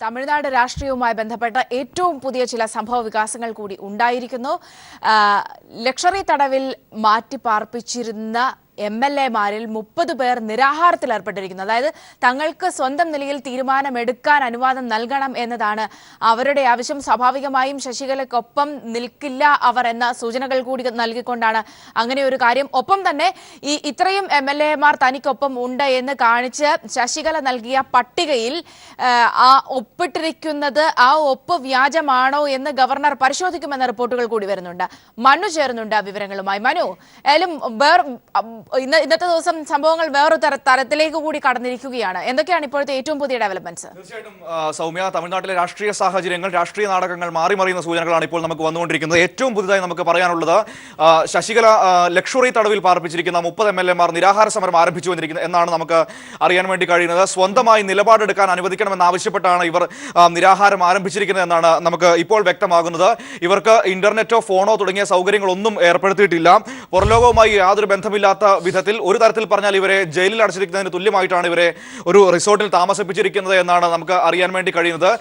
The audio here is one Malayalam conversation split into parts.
തമിഴ്നാട് രാഷ്ട്രീയവുമായി ബന്ധപ്പെട്ട ഏറ്റവും പുതിയ ചില സംഭവ വികാസങ്ങൾ കൂടി ഉണ്ടായിരിക്കുന്നു. ലക്ഷറി തടവിൽ മാറ്റിപ്പാർപ്പിച്ചിരുന്ന MLA-മാരിൽ 30 പേർ നിരാഹാരത്തിൽ ഏർപ്പെട്ടിരിക്കുന്നു. അതായത് തങ്ങൾക്ക് സ്വന്തം നിലയിൽ തീരുമാനമെടുക്കാൻ അനുവാദം നൽകണം എന്നതാണ് അവരുടെ ആവശ്യം. സ്വാഭാവികമായും ശശികലയ്ക്കൊപ്പം നിൽക്കില്ല അവർ എന്ന സൂചനകൾ കൂടി നൽകിക്കൊണ്ടാണ് അങ്ങനെ ഒരു കാര്യം. ഒപ്പം തന്നെ ഇത്രയും MLA-മാർ തനിക്കൊപ്പം ഉണ്ട് എന്ന് കാണിച്ച് ശശികല നൽകിയ പട്ടികയിൽ ആ ഒപ്പിട്ടിരിക്കുന്നത് ആ ഒപ്പ് വ്യാജമാണോ എന്ന് ഗവർണർ പരിശോധിക്കുമെന്ന റിപ്പോർട്ടുകൾ കൂടി വരുന്നുണ്ട്. മനു ചേർന്നുണ്ട് വിവരങ്ങളുമായി. മനു, ഇന്നത്തെ ദിവസം സംഭവങ്ങൾ വേറൊരു തരത്തിലേക്ക് കൂടി കടന്നിരിക്കുകയാണ്. എന്തൊക്കെയാണ് ഇപ്പോഴത്തെ ഏറ്റവും പുതിയ ഡെവലപ്മെന്റ്സ്? തീർച്ചയായിട്ടും സൗമ്യ, തമിഴ്നാട്ടിലെ രാഷ്ട്രീയ സാഹചര്യങ്ങൾ, രാഷ്ട്രീയ നാടകങ്ങൾ മാറിമറിയുന്ന സൂചനകളാണ് ഇപ്പോൾ നമുക്ക് വന്നുകൊണ്ടിരിക്കുന്നത്. ഏറ്റവും പുതുതായി നമുക്ക് പറയാനുള്ളത് ശശികല ലക്ഷറി തടവിൽ പാർപ്പിച്ചിരിക്കുന്ന 30 MLA-മാർ നിരാഹാര സമരം ആരംഭിച്ചു എന്നാണ് നമുക്ക് അറിയാൻ വേണ്ടി കഴിയുന്നത്. സ്വന്തമായി നിലപാടെടുക്കാൻ അനുവദിക്കണമെന്നാവശ്യപ്പെട്ടാണ് ഇവർ നിരാഹാരം ആരംഭിച്ചിരിക്കുന്നത് എന്നാണ് നമുക്ക് ഇപ്പോൾ വ്യക്തമാകുന്നത്. ഇവർക്ക് ഇന്റർനെറ്റോ ഫോണോ തുടങ്ങിയ സൗകര്യങ്ങളൊന്നും ഏർപ്പെടുത്തിയിട്ടില്ല. പുറലോകവുമായി യാതൊരു ബന്ധമില്ലാത്ത വിധത്തിൽ, ഒരു തരത്തിൽ പറഞ്ഞാൽ ഇവരെ ജയിലിൽ അടച്ചിരിക്കുന്നതിന് തുല്യമായിട്ടാണ് ഇവരെ ഒരു റിസോർട്ടിൽ താമസിപ്പിച്ചിരിക്കുന്നത് എന്നാണ് നമുക്ക് അറിയാൻ വേണ്ടി കഴിയുന്നത്.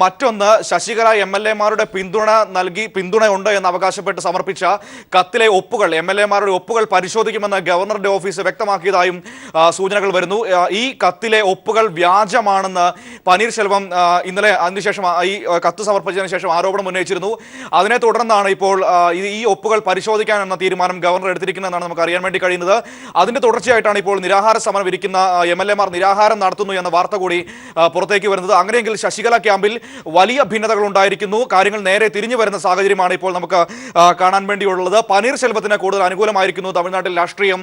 മറ്റൊന്ന്, ശശികല MLA-മാരുടെ പിന്തുണയുണ്ട് എന്ന് അവകാശപ്പെട്ട് സമർപ്പിച്ച കത്തിലെ ഒപ്പുകൾ, MLA-മാരുടെ ഒപ്പുകൾ പരിശോധിക്കുമെന്ന് ഗവർണറുടെ ഓഫീസ് വ്യക്തമാക്കിയതായും സൂചനകൾ വരുന്നു. ഈ കത്തിലെ ഒപ്പുകൾ വ്യാജമാണെന്ന് പനീർശെൽവം ഇന്നലെ അതിനുശേഷം ഈ കത്ത് സമർപ്പിച്ചതിന് ശേഷം ആരോപണം ഉന്നയിച്ചിരുന്നു. അതിനെ തുടർന്നാണ് ഇപ്പോൾ ഈ ഒപ്പുകൾ പരിശോധിക്കാൻ എന്ന തീരുമാനം ഗവർണർ എടുത്തിരിക്കുന്നതെന്നാണ് നമുക്ക് അറിയാൻ വേണ്ടി കഴിയുന്നത്. അതിന്റെ തുടർച്ചയായിട്ടാണ് ഇപ്പോൾ നിരാഹാര സമരം ഇരിക്കുന്ന MLA-മാർ നിരാഹാരം നടത്തുന്നു എന്ന വാർത്ത കൂടി പുറത്തേക്ക് വരുന്നത്. അങ്ങനെയെങ്കിൽ ശശികല ക്യാമ്പിൽ വലിയ ഭിന്നതകൾ ഉണ്ടായിരിക്കുന്നു. കാര്യങ്ങൾ നേരെ തിരിഞ്ഞു വരുന്ന സാഹചര്യമാണ് ഇപ്പോൾ നമുക്ക് കാണാൻ വേണ്ടിയുള്ളത്. പനീർശെൽവത്തിന് കൂടുതൽ അനുകൂലമായിരിക്കുന്നു തമിഴ്നാട്ടിൽ രാഷ്ട്രീയം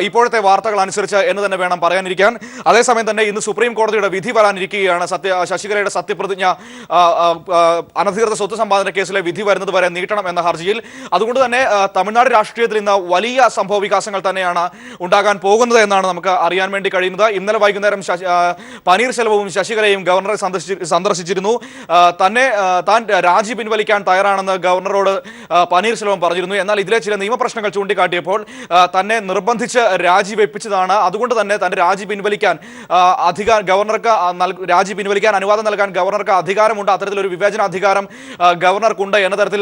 ഇപ്പോഴത്തെ വാർത്തകൾ അനുസരിച്ച് എന്ന് തന്നെ വേണം പറയാനിരിക്കാൻ. അതേസമയം തന്നെ ഇന്ന് സുപ്രീം കോടതിയുടെ വിധി വരാനിരിക്കുകയാണ്. ശശികലയുടെ സത്യപ്രതിജ്ഞ അനധികൃത സ്വത്ത് സമ്പാദന കേസിലെ വിധി വരുന്നത് വരെ നീട്ടണം എന്ന ഹർജിയിൽ. അതുകൊണ്ട് തന്നെ തമിഴ്നാട് രാഷ്ട്രീയത്തിൽ ഇന്ന് വലിയ സംഭവ വികാസങ്ങൾ തന്നെയാണ് ഉണ്ടാകാൻ പോകുന്നത് എന്നാണ് നമുക്ക് അറിയാൻ വേണ്ടി കഴിയുന്നത്. ഇന്നലെ വൈകുന്നേരം പനീർശെൽവവും ശശികലയും ഗവർണറെ സന്ദർശിച്ചിരുന്നു. താൻ രാജി പിൻവലിക്കാൻ തയ്യാറാണെന്ന് ഗവർണറോട് പനീർശെൽവം പറഞ്ഞിരുന്നു. എന്നാൽ ഇതിലെ ചില നിയമപ്രശ്നങ്ങൾ ചൂണ്ടിക്കാട്ടിയപ്പോൾ തന്നെ നിർബന്ധിച്ച് രാജിവെപ്പിച്ചതാണ്. അതുകൊണ്ട് തന്നെ തന്റെ രാജി പിൻവലിക്കാൻ ഗവർണർക്ക് രാജി പിൻവലിക്കാൻ അനുവാദം നൽകാൻ ഗവർണർക്ക് അധികാരമുണ്ട്. അത്തരത്തിലൊരു വിവേചനാധികാരം ഗവർണർക്കുണ്ട് എന്ന തരത്തിൽ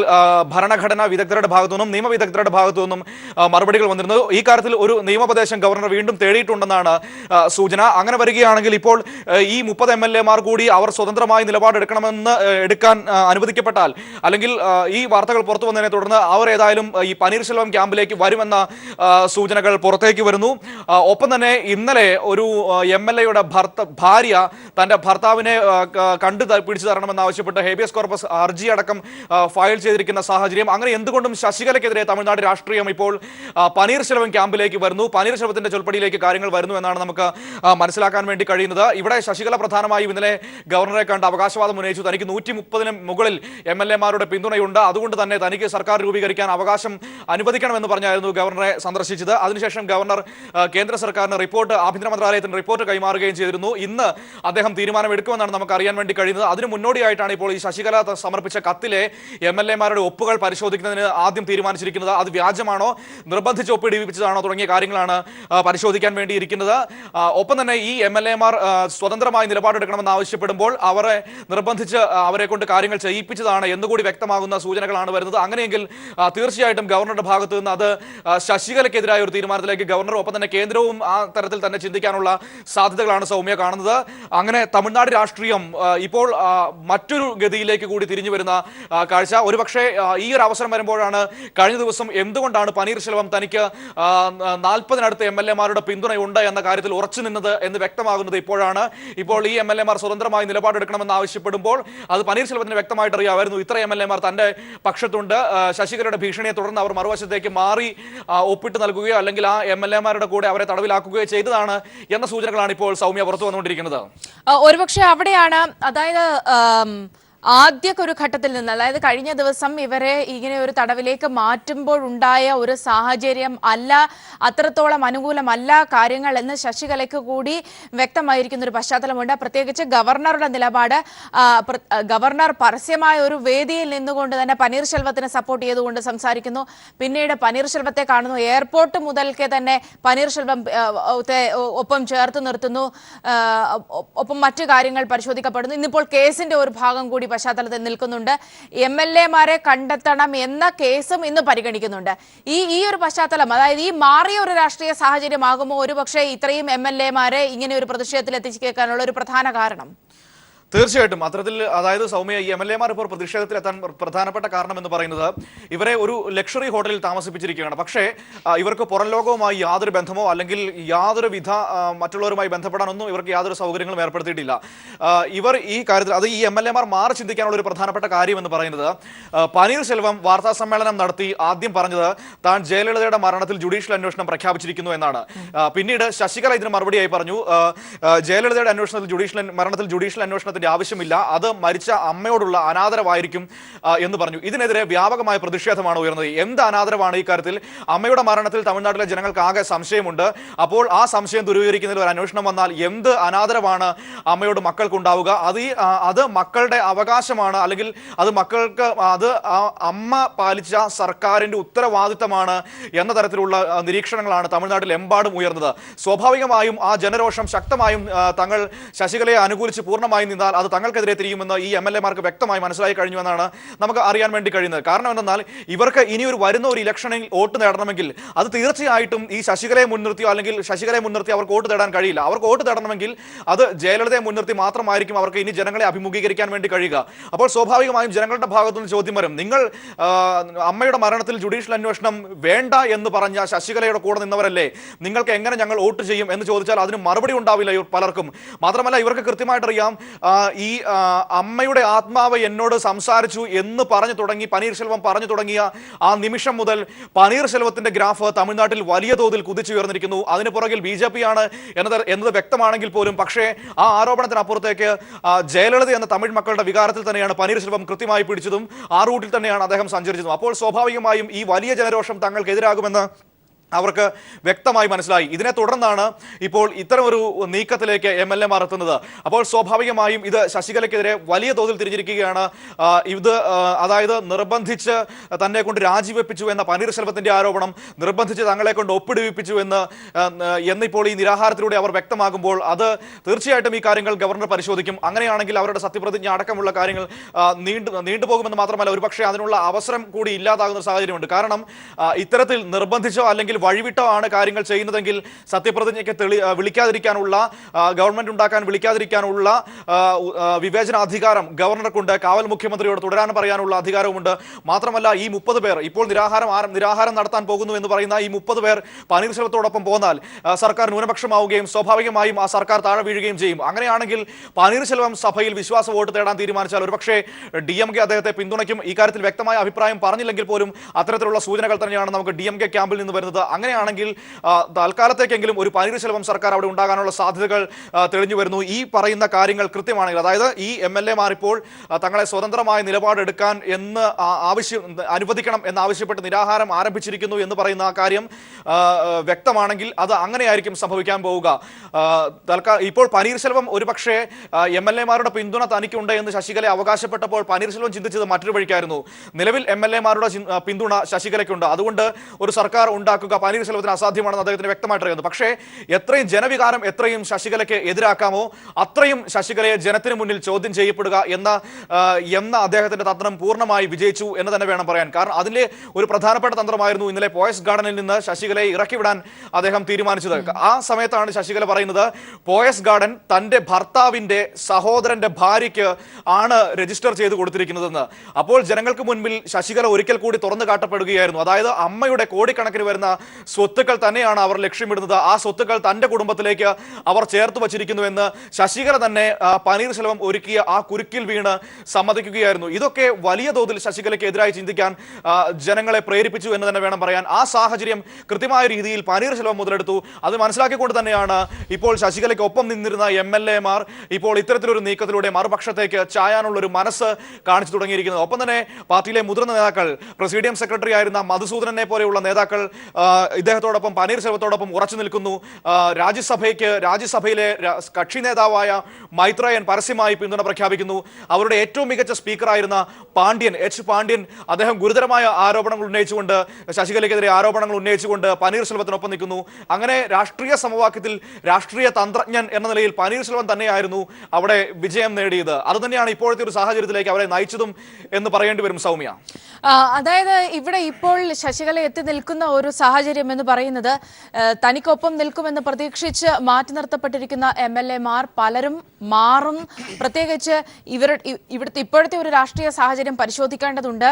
ഭരണഘടനാ വിദഗ്ധരുടെ ഭാഗത്തുനിന്നും നിയമവിദഗ്ധരുടെ ഭാഗത്തുനിന്നും മറുപടികൾ വന്നിരുന്നു. ഈ കാര്യത്തിൽ ഒരു നിയമോപദേശം ഗവർണർ വീണ്ടും തേടിയിട്ടുണ്ടെന്നാണ് സൂചന. അങ്ങനെ വരികയാണെങ്കിൽ ഇപ്പോൾ ഈ 30 MLA-മാർ കൂടി അവർ സ്വതന്ത്രമായി എടുക്കാൻ അനുവദിക്കപ്പെട്ടാൽ, അല്ലെങ്കിൽ ഈ വാർത്തകൾ പുറത്തു വന്നതിനെ തുടർന്ന് അവർ ഏതായാലും ഈ പനീർശെൽവം ക്യാമ്പിലേക്ക് വരുമെന്ന സൂചനകൾ പുറത്തേക്ക് വരുന്നു. ഒപ്പം തന്നെ ഇന്നലെ ഒരു MLA-യുടെ ഭാര്യ തന്റെ ഭർത്താവിനെ പിടിച്ചു തരണമെന്നാവശ്യപ്പെട്ട് ഹേബിയസ് കോർപ്പസ് ഹർജി അടക്കം ഫയൽ ചെയ്തിരിക്കുന്ന സാഹചര്യം. അങ്ങനെ എന്തുകൊണ്ടും ശശികലയ്ക്കെതിരെ തമിഴ്നാട് രാഷ്ട്രീയം ഇപ്പോൾ പനീർശെൽവം ക്യാമ്പിലേക്ക് വരുന്നു, പനീർശെൽവത്തിന്റെ ചൊൽപ്പടിയിലേക്ക് കാര്യങ്ങൾ വരുന്നു എന്നാണ് നമുക്ക് മനസ്സിലാക്കാൻ വേണ്ടി കഴിയുന്നത്. ഇവിടെ ശശികല പ്രധാനമായും ഇന്നലെ ഗവർണറെ കണ്ട് അവകാശവാദം ഉന്നയിച്ചു. തനിക്ക് 130-ന് മുകളിൽ MLA-മാരുടെ പിന്തുണയുണ്ട്, അതുകൊണ്ട് തന്നെ തനിക്ക് സർക്കാർ രൂപീകരിക്കാൻ അവകാശം അനുവദിക്കണമെന്ന് പറഞ്ഞായിരുന്നു ഗവർണറെ സന്ദർശിച്ചത്. അതിനുശേഷം ഗവർണർ കേന്ദ്ര സർക്കാരിന് ആഭ്യന്തര മന്ത്രാലയത്തിന് റിപ്പോർട്ട് കൈമാറുകയും ചെയ്തിരുന്നു. ഇന്ന് അദ്ദേഹം തീരുമാനമെടുക്കുമെന്നാണ് നമുക്ക് അറിയാൻ വേണ്ടി കഴിയുന്നത്. അതിന് മുന്നോടിയായിട്ടാണ് ഇപ്പോൾ ഈ ശശികല സമർപ്പിച്ച കത്തിലെ MLA-മാരുടെ ഒപ്പുകൾ പരിശോധിക്കുന്നതിന് ആദ്യം തീരുമാനിച്ചിരിക്കുന്നത്. അത് വ്യാജമാണോ, നിർബന്ധിച്ച് ഒപ്പിടിപ്പിച്ചതാണോ തുടങ്ങിയ കാര്യങ്ങളാണ് പരിശോധിക്കാൻ വേണ്ടിയിരിക്കുന്നത്. ഒപ്പം തന്നെ ഈ MLA-മാർ സ്വതന്ത്രമായി നിലപാടെടുക്കണമെന്ന് ആവശ്യപ്പെടുമ്പോൾ അവരെ നിർബന്ധിച്ച് അവരെ കൊണ്ട് കാര്യങ്ങൾ ചെയ്യിപ്പിച്ചതാണ് എന്നുകൂടി വ്യക്തമാകുന്ന സൂചനകളാണ് വരുന്നത്. അങ്ങനെയെങ്കിൽ തീർച്ചയായിട്ടും ഗവർണറുടെ ഭാഗത്തു നിന്ന് അത് ശശികലയ്ക്കെതിരായ ഒരു തീരുമാനത്തിലേക്ക് ഗവർണറും ഒപ്പം തന്നെ കേന്ദ്രവും ആ തരത്തിൽ തന്നെ ചിന്തിക്കാനുള്ള സാധ്യതകളാണ് സൗമ്യ കാണുന്നത്. അങ്ങനെ തമിഴ്നാട് രാഷ്ട്രീയം ഇപ്പോൾ മറ്റൊരു ഗതിയിലേക്ക് കൂടി തിരിഞ്ഞു വരുന്ന കാഴ്ച. ഒരുപക്ഷെ ഈ ഒരു അവസരം വരുമ്പോഴാണ് കഴിഞ്ഞ ദിവസം എന്തുകൊണ്ടാണ് പനീർശെൽവം തനിക്ക് 40-നടുത്ത് MLA-മാരുടെ പിന്തുണയുണ്ട് എന്ന കാര്യത്തിൽ ഉറച്ചു നിന്നത് എന്ന് വ്യക്തമാകുന്നത് ഇപ്പോഴാണ്. ഇപ്പോൾ ഈ MLA-മാർ സ്വതന്ത്രമായി നിലപാടെടുക്കണമെന്ന് ആവശ്യപ്പെടുമ്പോൾ അത് പനീർശെൽവത്തിന് വ്യക്തമായിട്ട് അറിയാമായിരുന്നു. ഇത്ര MLA-മാർ തന്റെ പക്ഷത്തുണ്ട്, ശശികലയുടെ ഭീഷണിയെ തുടർന്ന് അവർ മറുവശത്തേക്ക് മാറി ഒപ്പിട്ട് നൽകുകയോ അല്ലെങ്കിൽ ആ MLA-മാരുടെ കൂടെ അവരെ തടവിലാക്കുകയോ ചെയ്തതാണ് എന്ന സൂചനകളാണ് ഇപ്പോൾ സൗമ്യ പുറത്തു വന്നുകൊണ്ടിരിക്കുന്നത്. ഒരുപക്ഷെ അവിടെയാണ്, അതായത് ആദ്യമൊക്കെ ഒരു ഘട്ടത്തിൽ നിന്ന്, അതായത് കഴിഞ്ഞ ദിവസം ഇവരെ ഇങ്ങനെ ഒരു തടവിലേക്ക് മാറ്റുമ്പോഴുണ്ടായ ഒരു സാഹചര്യം അല്ല, അത്രത്തോളം അനുകൂലമല്ല കാര്യങ്ങൾ എന്ന് ശശികലയ്ക്ക് കൂടി വ്യക്തമായിരിക്കുന്ന ഒരു പശ്ചാത്തലമുണ്ട്. പ്രത്യേകിച്ച് ഗവർണറുടെ നിലപാട്, ഗവർണർ പരസ്യമായ ഒരു വേദിയിൽ നിന്നുകൊണ്ട് തന്നെ പനീർശെൽവത്തിനെ സപ്പോർട്ട് ചെയ്തുകൊണ്ട് സംസാരിക്കുന്നു. പിന്നീട് പനീർശെൽവത്തെ കാണുന്നു, എയർപോർട്ട് മുതൽക്കേ തന്നെ പനീർശെൽവം ഒപ്പം ചേർത്ത് നിർത്തുന്നു, ഒപ്പം മറ്റു കാര്യങ്ങൾ പരിശോധിക്കപ്പെടുന്നു. ഇന്നിപ്പോൾ കേസിന്റെ ഒരു ഭാഗം കൂടി പശ്ചാത്തലത്തിൽ നിൽക്കുന്നുണ്ട്. MLA-മാരെ കണ്ടെത്തണം എന്ന കേസും ഇന്ന് പരിഗണിക്കുന്നുണ്ട്. ഈ ഒരു പശ്ചാത്തലം, അതായത് ഈ മാറിയ ഒരു രാഷ്ട്രീയ സാഹചര്യമാകുമോ ഒരുപക്ഷെ ഇത്രയും MLA-മാരെ ഇങ്ങനെ ഒരു പ്രതിഷേധത്തിൽ എത്തിച്ചേക്കാനുള്ള ഒരു പ്രധാന കാരണം? തീർച്ചയായിട്ടും അത്തരത്തിൽ, അതായത് സൗമ്യ, ഈ MLA-മാർ ഇപ്പോൾ പ്രതിഷേധത്തിലെത്താൻ പ്രധാനപ്പെട്ട കാരണം എന്ന് പറയുന്നത് ഇവരെ ഒരു ലക്ഷറി ഹോട്ടലിൽ താമസിപ്പിച്ചിരിക്കുകയാണ്. പക്ഷേ ഇവർക്ക് പുറം ലോകവുമായി യാതൊരു ബന്ധമോ അല്ലെങ്കിൽ യാതൊരു വിധ മറ്റുള്ളവരുമായി ബന്ധപ്പെടാനൊന്നും ഇവർക്ക് യാതൊരു സൗകര്യങ്ങളും ഏർപ്പെടുത്തിയിട്ടില്ല. ഇവർ ഈ കാര്യത്തിൽ, അത് ഈ MLA-മാർ മാറി ചിന്തിക്കാനുള്ള ഒരു പ്രധാനപ്പെട്ട കാര്യം എന്ന് പറയുന്നത്, പനീർശെൽവം വാർത്താ സമ്മേളനം നടത്തി ആദ്യം പറഞ്ഞത് താൻ ജയലളിതയുടെ മരണത്തിൽ ജുഡീഷ്യൽ അന്വേഷണം പ്രഖ്യാപിച്ചിരിക്കുന്നു എന്നാണ്. പിന്നീട് ശശികല ഇതിന് മറുപടിയായി പറഞ്ഞു, ജയലളിതയുടെ മരണത്തിൽ ജുഡീഷ്യൽ അന്വേഷണത്തിന് ആവശ്യമില്ല, അത് മരിച്ച അമ്മയോടുള്ള അനാദരവായിരിക്കും എന്ന് പറഞ്ഞു. ഇതിനെതിരെ വ്യാപകമായ പ്രതിഷേധമാണ് ഉയർന്നത്. എന്ത് അനാദരവാണ് ഈ കാര്യത്തിൽ? അമ്മയുടെ മരണത്തിൽ തമിഴ്നാട്ടിലെ ജനങ്ങൾക്ക് ആകെ സംശയമുണ്ട്. അപ്പോൾ ആ സംശയം ദൂരീകരിക്കുന്നതിൽ ഒരു അന്വേഷണം വന്നാൽ എന്ത് അനാദരവാണ് അമ്മയോട് മക്കൾക്കുണ്ടാവുക? അത് മക്കളുടെ അവകാശമാണ്, അല്ലെങ്കിൽ അത് മക്കൾക്ക്, അത് അമ്മ പാലിച്ച സർക്കാരിന്റെ ഉത്തരവാദിത്തമാണ് എന്ന തരത്തിലുള്ള നിരീക്ഷണങ്ങളാണ് തമിഴ്നാട്ടിൽ എമ്പാടും ഉയർന്നത്. സ്വാഭാവികമായും ആ ജനരോഷം ശക്തമായും തങ്ങൾ ശശികലയെ അനുകൂലിച്ച് പൂർണ്ണമായും നിന്നാൽ അത് തങ്ങൾക്കെതിരെ തിരിയുമെന്ന് ഈ MLA-മാർക്ക് വ്യക്തമായി മനസ്സിലായി കഴിഞ്ഞു എന്നാണ് നമുക്ക് അറിയാൻ വേണ്ടി കഴിയുന്നത്. കാരണം എന്തെന്നാൽ ഇവർക്ക് ഇനി വരുന്ന ഒരു ഇലക്ഷനിൽ വോട്ട് നേടണമെങ്കിൽ അത് തീർച്ചയായിട്ടും ഈ ശശികലയെ മുൻനിർത്തിയോ അല്ലെങ്കിൽ ശശികലയെ മുൻനിർത്തി അവർക്ക് വോട്ട് നേടാൻ കഴിയില്ല. അവർക്ക് വോട്ട് നേടണമെങ്കിൽ അത് ജയലളിതയെ മുൻനിർത്തി മാത്രമായിരിക്കും അവർക്ക് ഇനി ജനങ്ങളെ അഭിമുഖീകരിക്കാൻ വേണ്ടി കഴിയുക. അപ്പോൾ സ്വാഭാവികമായും ജനങ്ങളുടെ ഭാഗത്തുനിന്ന് ചോദ്യം വരും, നിങ്ങൾ അമ്മയുടെ മരണത്തിൽ ജുഡീഷ്യൽ അന്വേഷണം വേണ്ട എന്ന് പറഞ്ഞ ശശികലയുടെ കൂടെ നിന്നവരല്ലേ, നിങ്ങൾക്ക് എങ്ങനെ ഞങ്ങൾ വോട്ട് ചെയ്യും എന്ന് ചോദിച്ചാൽ അതിന് മറുപടി ഉണ്ടാവില്ല പലർക്കും. മാത്രമല്ല ഇവർക്ക് കൃത്യമായിട്ടറിയാം, ഈ അമ്മയുടെ ആത്മാവ് എന്നോട് സംസാരിച്ചു എന്ന് പനീർശെൽവം പറഞ്ഞു തുടങ്ങിയ ആ നിമിഷം മുതൽ പനീർശെൽവത്തിന്റെ ഗ്രാഫ് തമിഴ്നാട്ടിൽ വലിയ തോതിൽ കുതിച്ചുയർന്നിരിക്കുന്നു. അതിന് പുറകിൽ BJP ആണ് എന്നത് വ്യക്തമാണെങ്കിൽ പോലും, പക്ഷേ ആ ആരോപണത്തിനപ്പുറത്തേക്ക് ജയലളിത എന്ന തമിഴ് മക്കളുടെ വികാരത്തിൽ തന്നെയാണ് പനീർശെൽവം കൃത്യമായി പിടിച്ചതും ആ റൂട്ടിൽ തന്നെയാണ് അദ്ദേഹം സഞ്ചരിച്ചതും. അപ്പോൾ സ്വാഭാവികമായും ഈ വലിയ ജനരോഷം തങ്ങൾക്കെതിരാകുമെന്ന് അവർക്ക് വ്യക്തമായി മനസ്സിലായി. ഇതിനെ തുടർന്നാണ് ഇപ്പോൾ ഇത്തരമൊരു നീക്കത്തിലേക്ക് MLA-മാർ എത്തുന്നത്. അപ്പോൾ സ്വാഭാവികമായും ഇത് ശശികലയ്ക്കെതിരെ വലിയ തോതിൽ തിരിഞ്ഞിരിക്കുകയാണ്. ഇത് അതായത് നിർബന്ധിച്ച് തന്നെ കൊണ്ട് രാജിവെപ്പിച്ചു എന്ന പനീർശെൽവത്തിന്റെ ആരോപണം, നിർബന്ധിച്ച് തങ്ങളെ കൊണ്ട് ഒപ്പിടുവിപ്പിച്ചു എന്നിപ്പോൾ ഈ നിരാഹാരത്തിലൂടെ അവർ വ്യക്തമാകുമ്പോൾ അത് തീർച്ചയായിട്ടും ഈ കാര്യങ്ങൾ ഗവർണർ പരിശോധിക്കും. അങ്ങനെയാണെങ്കിൽ അവരുടെ സത്യപ്രതിജ്ഞ അടക്കമുള്ള കാര്യങ്ങൾ നീണ്ടുപോകുമെന്ന് മാത്രമല്ല, ഒരുപക്ഷെ അതിനുള്ള അവസരം കൂടി ഇല്ലാതാകുന്ന സാഹചര്യമുണ്ട്. കാരണം ഇത്തരത്തിൽ നിർബന്ധിച്ചോ അല്ലെങ്കിൽ വഴിവിട്ടോ ആണ് കാര്യങ്ങൾ ചെയ്യുന്നതെങ്കിൽ സത്യപ്രതിജ്ഞയ്ക്ക് വിളിക്കാതിരിക്കാനുള്ള, ഗവൺമെന്റ് ഉണ്ടാക്കാൻ വിളിക്കാതിരിക്കാനുള്ള വിവേചനാധികാരം ഗവർണർക്കുണ്ട്. കാവൽ മുഖ്യമന്ത്രിയോട് തുടരാൻ പറയാനുള്ള അധികാരവുമുണ്ട്. മാത്രമല്ല ഈ 30 പേർ ഇപ്പോൾ നിരാഹാരം നടത്താൻ പോകുന്നു എന്ന് പറയുന്ന ഈ 30 പേർ പനീർശെൽവത്തോടൊപ്പം പോന്നാൽ സർക്കാർ ന്യൂനപക്ഷമാവുകയും സ്വാഭാവികമായും ആ സർക്കാർ താഴെ വീഴുകയും ചെയ്യും. അങ്ങനെയാണെങ്കിൽ പനീർശെൽവം സഭയിൽ വിശ്വാസ വോട്ട് തേടാൻ തീരുമാനിച്ചാൽ ഒരുപക്ഷെ DMK അദ്ദേഹത്തെ പിന്തുണയ്ക്കും. ഈ കാര്യത്തിൽ വ്യക്തമായ അഭിപ്രായം പറഞ്ഞില്ലെങ്കിൽ പോലും അത്തരത്തിലുള്ള സൂചനകൾ തന്നെയാണ് നമുക്ക് DMK ക്യാമ്പിൽ നിന്ന് വരുന്നത്. അങ്ങനെയാണെങ്കിൽ തൽക്കാലത്തേക്കെങ്കിലും ഒരു പനീർശെൽവം സർക്കാർ അവിടെ ഉണ്ടാകാനുള്ള സാധ്യതകൾ തെളിഞ്ഞു വരുന്നു. ഈ പറയുന്ന കാര്യങ്ങൾ കൃത്യമാണെങ്കിൽ, അതായത് ഈ MLA-മാർ ഇപ്പോൾ തങ്ങളെ സ്വതന്ത്രമായ നിലപാടെടുക്കാൻ അനുവദിക്കണം എന്നാവശ്യപ്പെട്ട് നിരാഹാരം ആരംഭിച്ചിരിക്കുന്നു എന്ന് പറയുന്ന ആ കാര്യം വ്യക്തമാണെങ്കിൽ അത് അങ്ങനെയായിരിക്കും സംഭവിക്കാൻ പോവുക. ഇപ്പോൾ പനീർശെൽവം ഒരുപക്ഷെ MLA-മാരുടെ പിന്തുണ തനിക്കുണ്ട് എന്ന് ശശികല അവകാശപ്പെട്ടപ്പോൾ പനീർശെൽവം ചിന്തിച്ചത് മറ്റൊരു വഴിക്കായിരുന്നു. നിലവിൽ MLA-മാരുടെ പിന്തുണ ശശികലയ്ക്കുണ്ട്, അതുകൊണ്ട് ഒരു സർക്കാർ ഉണ്ടാക്കുക പനീർശെൽവത്തിന് അസാധ്യമാണെന്ന് അദ്ദേഹത്തിന് വ്യക്തമായിട്ട് അറിയുന്നു. പക്ഷേ എത്രയും ജനവികാരം എത്രയും ശശികലയ്ക്ക് എതിരാക്കാമോ അത്രയും ശശികലയെ ജനത്തിന് മുന്നിൽ ചോദ്യം ചെയ്യപ്പെടുക എന്ന അദ്ദേഹത്തിന്റെ തന്ത്രം പൂർണ്ണമായി വിജയിച്ചു എന്ന് തന്നെ വേണം പറയാൻ. കാരണം അതിലെ ഒരു പ്രധാനപ്പെട്ട തന്ത്രമായിരുന്നു ഇന്നലെ പോയസ് ഗാർഡനിൽ നിന്ന് ശശികലയെ ഇറക്കിവിടാൻ അദ്ദേഹം തീരുമാനിച്ചത്. ആ സമയത്താണ് ശശികല പറയുന്നത്, പോയസ് ഗാർഡൻ തന്റെ ഭർത്താവിന്റെ സഹോദരന്റെ ഭാര്യയ്ക്ക് ആണ് രജിസ്റ്റർ ചെയ്ത് കൊടുത്തിരിക്കുന്നതെന്ന്. അപ്പോൾ ജനങ്ങൾക്ക് മുൻപിൽ ശശികല ഒരിക്കൽ കൂടി തുറന്നു കാട്ടപ്പെടുകയായിരുന്നു. അതായത് അമ്മയുടെ കോടിക്കണക്കിന് വരുന്ന സ്വത്തുക്കൾ തന്നെയാണ് അവർ ലക്ഷ്യമിടുന്നത്. ആ സ്വത്തുക്കൾ തന്റെ കുടുംബത്തിലേക്ക് അവർ ചേർത്ത് വച്ചിരിക്കുന്നുവെന്ന് ശശികല തന്നെ പനീർശെൽവം ഒരുക്കിയ ആ കുരുക്കിൽ വീണ് സമ്മതിക്കുകയായിരുന്നു. ഇതൊക്കെ വലിയ തോതിൽ ശശികലയ്ക്ക് എതിരായി ചിന്തിക്കാൻ ജനങ്ങളെ പ്രേരിപ്പിച്ചു എന്ന് തന്നെ വേണം പറയാൻ. ആ സാഹചര്യം കൃത്യമായ രീതിയിൽ പനീർശെൽവം മുതലെടുത്തു. അത് മനസ്സിലാക്കിക്കൊണ്ട് തന്നെയാണ് ഇപ്പോൾ ശശികലയ്ക്ക് ഒപ്പം നിന്നിരുന്ന MLA മാർ ഇപ്പോൾ ഇത്തരത്തിലൊരു നീക്കത്തിലൂടെ മറുപക്ഷത്തേക്ക് ചായാനുള്ളൊരു മനസ്സ് കാണിച്ചു തുടങ്ങിയിരിക്കുന്നത്. ഒപ്പം തന്നെ പാർട്ടിയിലെ മുതിർന്ന നേതാക്കൾ, പ്രസിഡിയം സെക്രട്ടറി ആയിരുന്ന മധുസൂദനനെ പോലെയുള്ള നേതാക്കൾ ഇദ്ദേഹത്തോടൊപ്പം പനീർശെൽവത്തോടൊപ്പം ഉറച്ചു നിൽക്കുന്നു. രാജ്യസഭയിലെ കക്ഷി നേതാവായ മൈത്രേയൻ പരസ്യമായി പിന്തുണ പ്രഖ്യാപിക്കുന്നു. അവരുടെ ഏറ്റവും മികച്ച സ്പീക്കറായിരുന്ന പാണ്ഡ്യൻ അദ്ദേഹം ഗുരുതരമായ ആരോപണങ്ങൾ ഉന്നയിച്ചുകൊണ്ട് ശശികലയ്ക്കെതിരെ ആരോപണങ്ങൾ ഉന്നയിച്ചുകൊണ്ട് പനീർശെൽവത്തിനൊപ്പം നിൽക്കുന്നു. അങ്ങനെ രാഷ്ട്രീയ സമവാക്യത്തിൽ രാഷ്ട്രീയ തന്ത്രജ്ഞൻ എന്ന നിലയിൽ പനീർശെൽവം തന്നെയായിരുന്നു അവിടെ വിജയം നേടിയത്. അതുതന്നെയാണ് ഇപ്പോഴത്തെ ഒരു സാഹചര്യത്തിലേക്ക് അവരെ നയിച്ചതും എന്ന് പറയേണ്ടി വരും സൗമ്യ. അതായത് ഇവിടെ ഇപ്പോൾ ശശികല എത്തി നിൽക്കുന്ന ഒരു സാഹചര്യം എന്ന് പറയുന്നത് തനിക്കൊപ്പം നിൽക്കുമെന്ന് പ്രതീക്ഷിച്ച് മാറ്റി നിർത്തപ്പെട്ടിരിക്കുന്ന MLA-മാർ പലരും മാറും. പ്രത്യേകിച്ച് ഇവിടുത്തെ ഇപ്പോഴത്തെ ഒരു രാഷ്ട്രീയ സാഹചര്യം പരിശോധിക്കേണ്ടതുണ്ട്.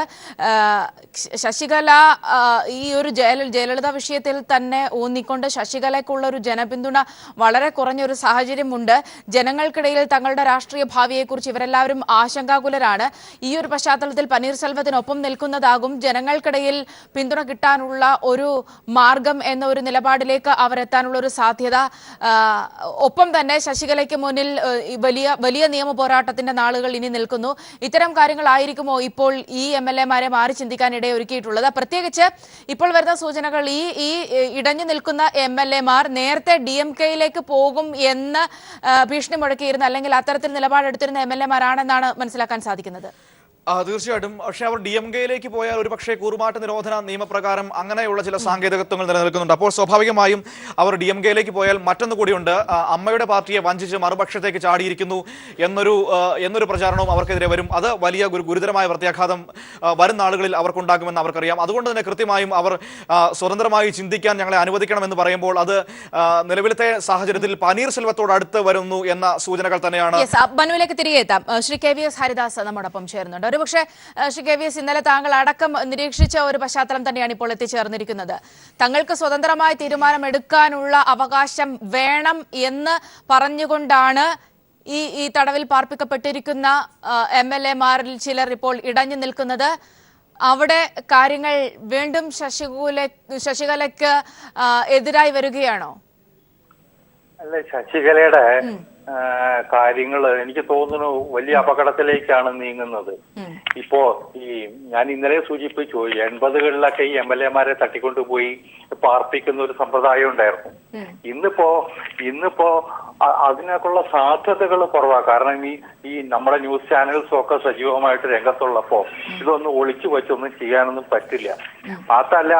ശശികല ഈ ഒരു ജയലളിത വിഷയത്തിൽ തന്നെ ഊന്നിക്കൊണ്ട് ശശികലയ്ക്കുള്ള ഒരു ജനപിന്തുണ വളരെ കുറഞ്ഞൊരു സാഹചര്യമുണ്ട്. ജനങ്ങൾക്കിടയിൽ തങ്ങളുടെ രാഷ്ട്രീയ ഭാവിയെക്കുറിച്ച് ഇവരെല്ലാവരും ആശങ്കാകുലരാണ്. ഈ ഒരു പശ്ചാത്തലത്തിൽ പനീർശെൽവത്തിനൊപ്പം നിൽക്കുന്നതാകും ജനങ്ങൾക്കിടയിൽ പിന്തുണ കിട്ടാനുള്ള ഒരു മാർഗം എന്ന ഒരു നിലപാടിലേക്ക് അവരെത്താനുള്ള ഒരു സാധ്യത. ഒപ്പം തന്നെ ശശികലയ്ക്ക് മുന്നിൽ വലിയ നിയമ പോരാട്ടത്തിന്റെ നാളുകൾ ഇനി നിൽക്കുന്നു. ഇത്തരം കാര്യങ്ങളായിരിക്കുമോ ഇപ്പോൾ ഈ MLA-മാരെ മാറി ചിന്തിക്കാൻ ഇടയൊരുക്കിയിട്ടുള്ളത്? പ്രത്യേകിച്ച് ഇപ്പോൾ വരുന്ന സൂചനകൾ ഈ ഇടഞ്ഞു നിൽക്കുന്ന MLA-മാർ നേരത്തെ DMK-യിലേക്ക് പോകും എന്ന് ഭീഷണി മുഴക്കിയിരുന്ന അല്ലെങ്കിൽ അത്തരത്തിൽ നിലപാടെടുത്തിരുന്ന MLA-മാരാണെന്നാണ് മനസ്സിലാക്കാൻ സാധിക്കുന്നത്. തീർച്ചയായിട്ടും. പക്ഷേ അവർ DMK-യിലേക്ക് പോയാൽ ഒരു പക്ഷേ കൂറുമാറ്റ നിരോധന നിയമപ്രകാരം അങ്ങനെയുള്ള ചില സാങ്കേതികത്വങ്ങൾ നിലനിൽക്കുന്നുണ്ട്. അപ്പോൾ സ്വാഭാവികമായും അവർ DMK-യിലേക്ക് പോയാൽ മറ്റൊന്നു കൂടിയുണ്ട്. അമ്മയുടെ പാർട്ടിയെ വഞ്ചിച്ച് മറുപക്ഷത്തേക്ക് ചാടിയിരിക്കുന്നു എന്നൊരു പ്രചാരണവും അവർക്കെതിരെ വരും. അത് വലിയ ഗുരുതരമായ പ്രത്യാഘാതം വരും നാളുകളിൽ അവർക്കുണ്ടാകുമെന്ന് അവർക്കറിയാം. അതുകൊണ്ട് തന്നെ കൃത്യമായും അവർ സ്വതന്ത്രമായി ചിന്തിക്കാൻ ഞങ്ങളെ അനുവദിക്കണമെന്ന് പറയുമ്പോൾ അത് നിലവിലത്തെ സാഹചര്യത്തിൽ പനീർശെൽവത്തോട് അടുത്ത് വരുന്നു എന്ന സൂചനകൾ തന്നെയാണ്. ബനുവിലേക്ക് തിരികെ എത്താം. ശ്രീ KVS ഹരിദാസ് നമ്മോടൊപ്പം ചേരുന്നുണ്ട്. ഒരുപക്ഷെ ശ്രീ KVS, ഇന്നലെ താങ്കൾ അടക്കം നിരീക്ഷിച്ച ഒരു പശ്ചാത്തലം തന്നെയാണ് ഇപ്പോൾ എത്തിച്ചേർന്നിരിക്കുന്നത്. തങ്ങൾക്ക് സ്വതന്ത്രമായ തീരുമാനമെടുക്കാനുള്ള അവകാശം വേണം എന്ന് പറഞ്ഞുകൊണ്ടാണ് ഈ തടവിൽ പാർപ്പിക്കപ്പെട്ടിരിക്കുന്ന MLA-മാരിൽ ചിലർ ഇപ്പോൾ ഇടഞ്ഞു നിൽക്കുന്നത്. അവിടെ കാര്യങ്ങൾ വീണ്ടും ശശികലയ്ക്ക് എതിരായി വരികയാണോ? അല്ല, ശശികലയുടെ കാര്യങ്ങള് എനിക്ക് തോന്നുന്നു വലിയ അപകടത്തിലേക്കാണ് നീങ്ങുന്നത്. ഇപ്പോ ഞാൻ ഇന്നലെ സൂചിപ്പിച്ചു, 80കളിലൊക്കെ ഈ MLA-മാരെ തട്ടിക്കൊണ്ടുപോയി പാർപ്പിക്കുന്ന ഒരു സമ്പ്രദായം ഉണ്ടായിരുന്നു. ഇന്നിപ്പോ അതിനൊക്കെയുള്ള സാധ്യതകൾ കുറവാണ്. കാരണം ഈ നമ്മുടെ ന്യൂസ് ചാനൽസും ഒക്കെ സജീവമായിട്ട് രംഗത്തുള്ളപ്പോ ഇതൊന്നും ഒളിച്ചു വെച്ചൊന്നും ചെയ്യാനൊന്നും പറ്റില്ല. മാത്രല്ല,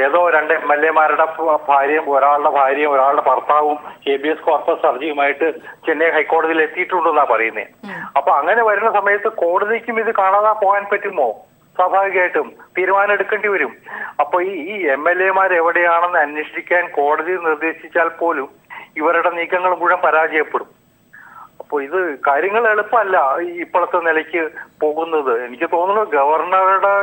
ഏതോ 2 MLA-മാരുടെ ഒരാളുടെ ഭാര്യയും ഒരാളുടെ ഭർത്താവും ഹേബിയസ് കോർപ്പസ് ഹർജിയുമായിട്ട് ചെന്നൈ ഹൈക്കോടതിയിൽ എത്തിയിട്ടുണ്ടെന്നാ പറയുന്നത്. അപ്പൊ അങ്ങനെ വരുന്ന സമയത്ത് കോടതിക്കും ഇത് കാണാതെ പോകാൻ പറ്റുമോ? സ്വാഭാവികമായിട്ടും തീരുമാനം എടുക്കേണ്ടി വരും. അപ്പൊ ഈ MLA-മാർ എവിടെയാണെന്ന് അന്വേഷിക്കാൻ കോടതി നിർദ്ദേശിച്ചാൽ പോലും ഇവരുടെ നീക്കങ്ങൾ മുഴുവൻ പരാജയപ്പെടും. അപ്പൊ ഇത് കാര്യങ്ങൾ എളുപ്പമല്ല ഇപ്പോഴത്തെ നിലയ്ക്ക് പോകുന്നത്. എനിക്ക് തോന്നുന്നു ഗവർണറുടെ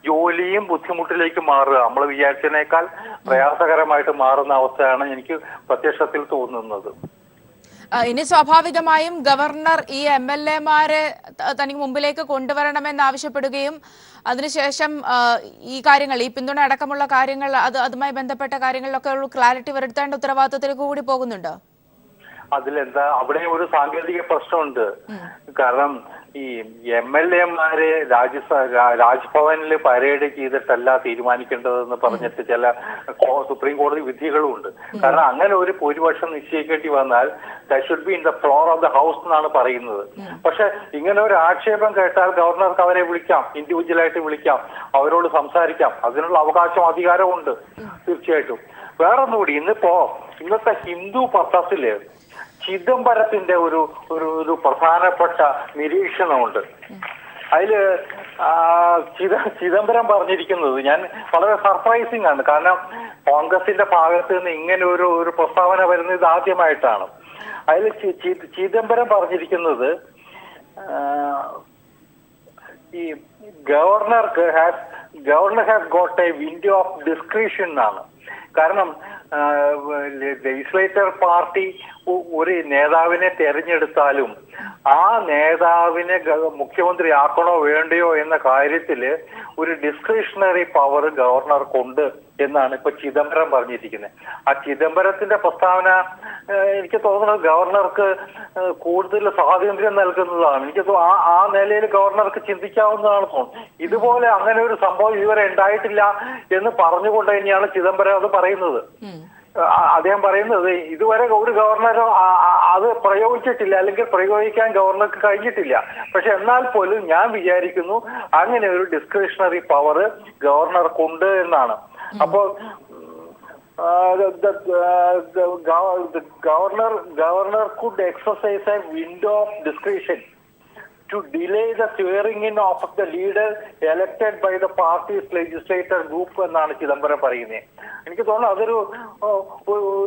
ജോലിയും ബുദ്ധിമുട്ടിലേക്ക് മാറുക, നമ്മൾ വിചാരിച്ചതിനേക്കാൾ പ്രയാസകരമായിട്ട് മാറുന്ന അവസ്ഥയാണ് എനിക്ക് പ്രത്യക്ഷത്തിൽ തോന്നുന്നത്. ഇനി സ്വാഭാവികമായും ഗവർണർ ഈ MLA-മാരെ തനിക്ക് മുമ്പിലേക്ക് കൊണ്ടുവരണമെന്ന് ആവശ്യപ്പെടുകയും അതിനുശേഷം ഈ കാര്യങ്ങൾ, ഈ പിന്തുണ അടക്കമുള്ള കാര്യങ്ങൾ, അതുമായി ബന്ധപ്പെട്ട കാര്യങ്ങളിലൊക്കെ ഒരു ക്ലാരിറ്റി വരുത്തേണ്ട ഉത്തരവാദിത്തത്തിലേക്ക് കൂടി പോകുന്നുണ്ട്. അതിലെന്താ, അവിടെ ഒരു സാങ്കേതിക പ്രശ്നമുണ്ട്. കാരണം ഈ MLA-മാരെ രാജ്ഭവനിൽ പരേഡ് ചെയ്തിട്ടല്ല തീരുമാനിക്കേണ്ടതെന്ന് പറഞ്ഞിട്ട് ചില സുപ്രീം കോടതി വിധികളും ഉണ്ട്. കാരണം അങ്ങനെ ഒരു ഭൂരിപക്ഷം നിശ്ചയിക്കേണ്ടി വന്നാൽ that should be in the floor of the house എന്നാണ് പറയുന്നത്. പക്ഷെ ഇങ്ങനെ ഒരു ആക്ഷേപം കേട്ടാൽ ഗവർണർക്ക് അവരെ വിളിക്കാം, ഇൻഡിവിജ്വലായിട്ട് വിളിക്കാം, അവരോട് സംസാരിക്കാം. അതിനുള്ള അവകാശവും അധികാരവും ഉണ്ട് തീർച്ചയായിട്ടും. വേറൊന്നുകൂടി, ഇന്നത്തെ ഹിന്ദു പത്രത്തില് ചിദംബരത്തിന്റെ ഒരു പ്രധാനപ്പെട്ട നിരീക്ഷണമുണ്ട്. അതില് ചിദംബരം പറഞ്ഞിരിക്കുന്നത് ഞാൻ വളരെ സർപ്രൈസിംഗ് ആണ്. കാരണം കോൺഗ്രസിന്റെ ഭാഗത്ത് നിന്ന് ഇങ്ങനെ ഒരു പ്രസ്താവന വരുന്നത് ഇത് ആദ്യമായിട്ടാണ്. അതിൽ ചിദംബരം പറഞ്ഞിരിക്കുന്നത് ഈ ഗവർണർക്ക് has governor has got A window of description എന്നാണ്. കാരണം ലെജിസ്ലേറ്റർ പാർട്ടി ഒരു നേതാവിനെ തെരഞ്ഞെടുത്താലും ആ നേതാവിനെ മുഖ്യമന്ത്രി ആക്കണോ വേണ്ടയോ എന്ന കാര്യത്തില് ഒരു ഡിസ്ക്രിഷണറി പവർ ഗവർണർക്കുണ്ട് എന്നാണ് ഇപ്പൊ ചിദംബരം പറഞ്ഞിരിക്കുന്നത്. ആ ചിദംബരത്തിന്റെ പ്രസ്താവന എനിക്ക് തോന്നുന്നത് ഗവർണർക്ക് കൂടുതൽ സ്വാതന്ത്ര്യം നൽകുന്നതാണ്. എനിക്ക് ആ നിലയിൽ ഗവർണർക്ക് ചിന്തിക്കാവുന്നതാണ് തോന്നുന്നു. ഇതുപോലെ അങ്ങനെ ഒരു സംഭവം ഇതുവരെ ഉണ്ടായിട്ടില്ല എന്ന് പറഞ്ഞുകൊണ്ട് തന്നെയാണ് ചിദംബരം അത് പറയുന്നത്. അദ്ദേഹം പറയുന്നത് ഇതുവരെ ഒരു ഗവർണറോ അത് പ്രയോഗിച്ചിട്ടില്ല, അല്ലെങ്കിൽ പ്രയോഗിക്കാൻ ഗവർണർക്ക് കഴിഞ്ഞിട്ടില്ല. പക്ഷെ എന്നാൽ പോലും ഞാൻ വിചാരിക്കുന്നു അങ്ങനെ ഒരു ഡിസ്ക്രിഷണറി പവർ ഗവർണർക്കുണ്ട് എന്നാണ്. അപ്പോൾ governor could exercise a window of discretion to delay the swearing in of the leader elected by the party's legislature group എന്നാണ് ചിദംബരം പറയുന്നത്. എനിക്ക് തോന്നുന്നു അതൊരു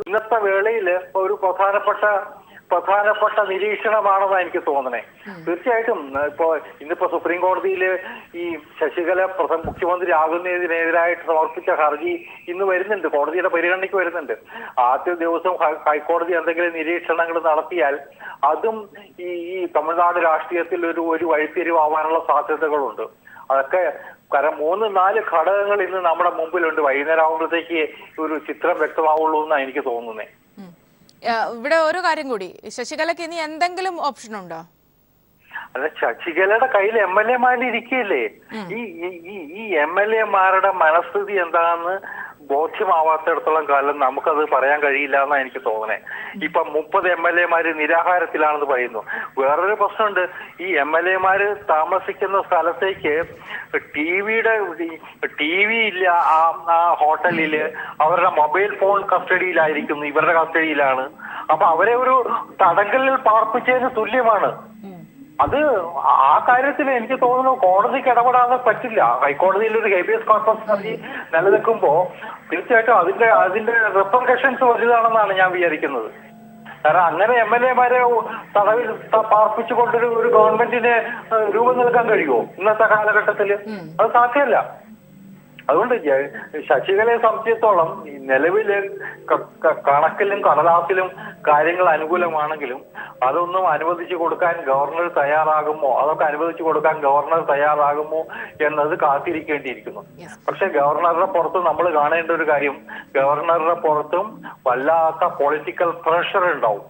ഇന്നത്തെ വേളയിൽ ഒരു പ്രധാനപ്പെട്ട നിരീക്ഷണമാണെന്നാണ് എനിക്ക് തോന്നണേ. തീർച്ചയായിട്ടും ഇന്നിപ്പോ സുപ്രീം കോടതിയിൽ ഈ ശശികല മുഖ്യമന്ത്രി ആകുന്നതിനെതിരായിട്ട് സമർപ്പിച്ച ഹർജി ഇന്ന് വരുന്നുണ്ട്, കോടതിയുടെ പരിഗണനയ്ക്ക് വരുന്നുണ്ട്. ആദ്യ ദിവസം ഹൈക്കോടതി എന്തെങ്കിലും നിരീക്ഷണങ്ങൾ നടത്തിയാൽ അതും ഈ തമിഴ്നാട് രാഷ്ട്രീയത്തിൽ ഒരു വഴിത്തിരിവാവാനുള്ള സാധ്യതകളുണ്ട്. അതൊക്കെ കാരണം 3-4 ഘടകങ്ങൾ ഇന്ന് നമ്മുടെ മുമ്പിലുണ്ട്. വൈകുന്നേരം ആകുമ്പോഴത്തേക്ക് ഒരു ചിത്രം വ്യക്തമാവുള്ളൂ എന്നാണ് എനിക്ക് തോന്നുന്നത്. ഇവിടെ ഒരു കാര്യം കൂടി, ശശികലയ്ക്ക് ഇനി എന്തെങ്കിലും ഓപ്ഷൻ ഉണ്ടോ? അല്ല, ശശികലയുടെ കയ്യിൽ MLA ഇരിക്കുകയല്ലേ. ഈ MLA മനസ്ഥിതി എന്താണെന്ന് ബോധ്യമാവാത്തിടത്തോളം കാലം നമുക്കത് പറയാൻ കഴിയില്ല എന്നാണ് എനിക്ക് തോന്നുന്നത്. ഇപ്പൊ 30 MLA നിരാഹാരത്തിലാണെന്ന് പറയുന്നു. വേറൊരു പ്രശ്നമുണ്ട്. ഈ MLA താമസിക്കുന്ന സ്ഥലത്തേക്ക് ടി വി ഇല്ല. ആ ഹോട്ടലില് അവരുടെ മൊബൈൽ ഫോൺ കസ്റ്റഡിയിലായിരിക്കുന്നു, ഇവരുടെ കസ്റ്റഡിയിലാണ്. അപ്പൊ അവരെ ഒരു തടങ്കലിൽ പാർപ്പിച്ചതിന് തുല്യമാണ്. അത് ആ കാര്യത്തിൽ എനിക്ക് തോന്നുന്നു കോടതിക്ക് ഇടപെടാതെ പറ്റില്ല. ഹൈക്കോടതിയിൽ ഒരു ഹേബിയസ് കോർപ്പസ് ഹർജി നിലനിൽക്കുമ്പോ തീർച്ചയായിട്ടും അതിന്റെ റിപ്പർക്കഷൻസ് വലുതാണെന്നാണ് ഞാൻ വിചാരിക്കുന്നത്. കാരണം അങ്ങനെ MLA തടവിൽ പാർപ്പിച്ചുകൊണ്ടൊരു ഗവൺമെന്റിന് രൂപം നൽകാൻ കഴിയുമോ ഇന്നത്തെ കാലഘട്ടത്തിൽ? അത് സാധ്യമല്ല. അതുകൊണ്ട് ശശികലയെ സംബന്ധിച്ചിടത്തോളം നിലവില് കണക്കിലും കടലാസിലും കാര്യങ്ങൾ അനുകൂലമാണെങ്കിലും അതൊന്നും അനുവദിച്ചു കൊടുക്കാൻ ഗവർണർ തയ്യാറാകുമോ, അതൊക്കെ അനുവദിച്ചു കൊടുക്കാൻ ഗവർണർ തയ്യാറാകുമോ എന്നത് കാത്തിരിക്കേണ്ടിയിരിക്കുന്നു. പക്ഷെ ഗവർണറുടെ പുറത്ത് നമ്മൾ കാണേണ്ട ഒരു കാര്യം, ഗവർണറുടെ പുറത്തും വല്ലാത്ത പൊളിറ്റിക്കൽ പ്രഷർ ഉണ്ടാവും.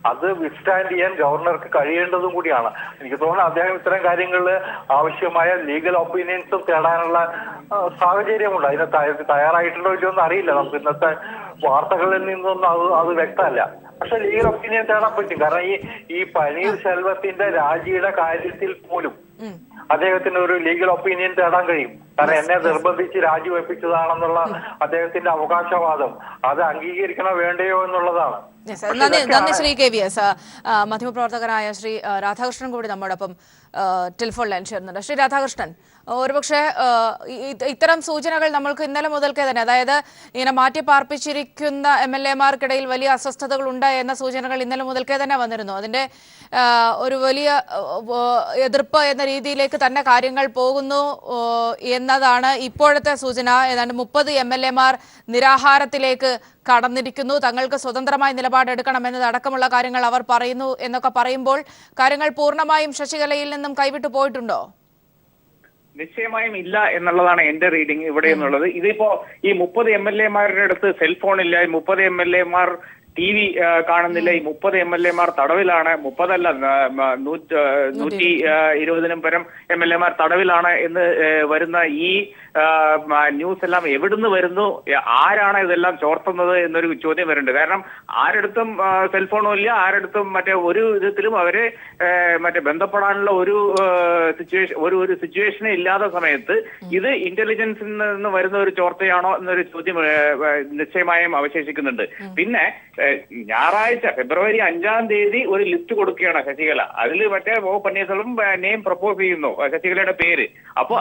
അത് വിത്ത്സ്റ്റാൻഡ് ചെയ്യാൻ ഗവർണർക്ക് കഴിയേണ്ടതും കൂടിയാണ്. എനിക്ക് തോന്നുന്നു അദ്ദേഹം ഇത്തരം കാര്യങ്ങളിൽ ആവശ്യമായ ലീഗൽ ഒപ്പീനിയൻസും തേടാനുള്ള സാഹചര്യമുണ്ട്. അതിന് തയ്യാറായിട്ടുണ്ടോ ഇല്ലയോന്നും അറിയില്ല. നമുക്ക് ഇന്നത്തെ വാർത്തകളിൽ നിന്നൊന്നും അത് വ്യക്തമല്ല. പക്ഷെ ലീഗൽ ഒപ്പീനിയൻ തേടാൻ പറ്റും. കാരണം ഈ പനീർ സെൽവത്തിന്റെ രാജിയുടെ കാര്യത്തിൽ പോലും അദ്ദേഹത്തിന് ഒരു ലീഗൽ ഒപ്പീനിയൻ തേടാൻ കഴിയും. കാരണം എന്നെ നിർബന്ധിച്ച് രാജിവെപ്പിച്ചതാണെന്നുള്ള അദ്ദേഹത്തിന്റെ അവകാശവാദം അത് അംഗീകരിക്കണോ വേണ്ടയോ എന്നുള്ളതാണ്. നന്ദി ശ്രീ KVS. മാധ്യമപ്രവർത്തകനായ ശ്രീ രാധാകൃഷ്ണൻ കൂടി നമ്മോടൊപ്പം ടെലിഫോൺ ലൈൻ ചേർന്നുണ്ട്. ശ്രീ രാധാകൃഷ്ണൻ, ഒരുപക്ഷെ ഇത്തരം സൂചനകൾ നമ്മൾക്ക് ഇന്നലെ മുതൽക്കേ തന്നെ, അതായത് ഇങ്ങനെ മാറ്റി പാർപ്പിച്ചിരിക്കുന്ന MLA-മാർക്കിടയിൽ വലിയ അസ്വസ്ഥതകൾ ഉണ്ട് എന്ന സൂചനകൾ ഇന്നലെ മുതൽക്കേ തന്നെ വന്നിരുന്നു. അതിന്റെ ഒരു വലിയ എതിർപ്പ് എന്ന രീതിയിലേക്ക് തന്നെ കാര്യങ്ങൾ പോകുന്നു എന്നതാണ് ഇപ്പോഴത്തെ സൂചന. ഏതാണ്ട് 30 MLA-മാർ നിരാഹാരത്തിലേക്ക് കടന്നിരിക്കുന്നു. തങ്ങൾക്ക് സ്വതന്ത്രമായ നിലപാടെടുക്കണമെന്നത് അടക്കമുള്ള കാര്യങ്ങൾ അവർ പറയുന്നു എന്നൊക്കെ പറയുമ്പോൾ കാര്യങ്ങൾ പൂർണ്ണമായും ശശികലയിൽ നിന്നും കൈവിട്ടു പോയിട്ടുണ്ടോ? നിശ്ചയമായും ഇല്ല എന്നുള്ളതാണ് എന്റെ റീഡിംഗ് ഇവിടെ എന്നുള്ളത്. ഇതിപ്പോ ഈ 30 MLA-മാരുടെ അടുത്ത് സെൽഫോൺ ഇല്ല, 30 MLA-മാർ TV കാണുന്നില്ല, ഈ 30 MLA-മാർ തടവിലാണ്. 30 അല്ല, 120 പരം MLA-മാർ തടവിലാണ് എന്ന് വരുന്ന ഈ ന്യൂസ് എല്ലാം എവിടുന്ന് വരുന്നു, ആരാണ് ഇതെല്ലാം ചോർത്തുന്നത് എന്നൊരു ചോദ്യം വരുന്നുണ്ട്. കാരണം ആരടുത്തും സെൽഫോണും ഇല്ല, ആരടുത്തും മറ്റേ ഒരു വിധത്തിലും അവരെ ബന്ധപ്പെടാനുള്ള ഒരു സിറ്റുവേഷനെ ഇല്ലാത്ത സമയത്ത് ഇത് ഇന്റലിജൻസിൽ നിന്ന് വരുന്ന ഒരു ചോർത്തയാണോ എന്നൊരു ചോദ്യം നിശ്ചയമായും അവശേഷിക്കുന്നുണ്ട്. പിന്നെ ഞായറാഴ്ച ഫെബ്രുവരി 5-ാം തീയതി ഒരു ലിസ്റ്റ് കൊടുക്കുകയാണ് ശശികല. അതിൽ പന്നീർസെൽവം നെയിം പ്രപ്പോസ് ചെയ്യുന്നു, ശശികലയുടെ പേര്. അപ്പൊ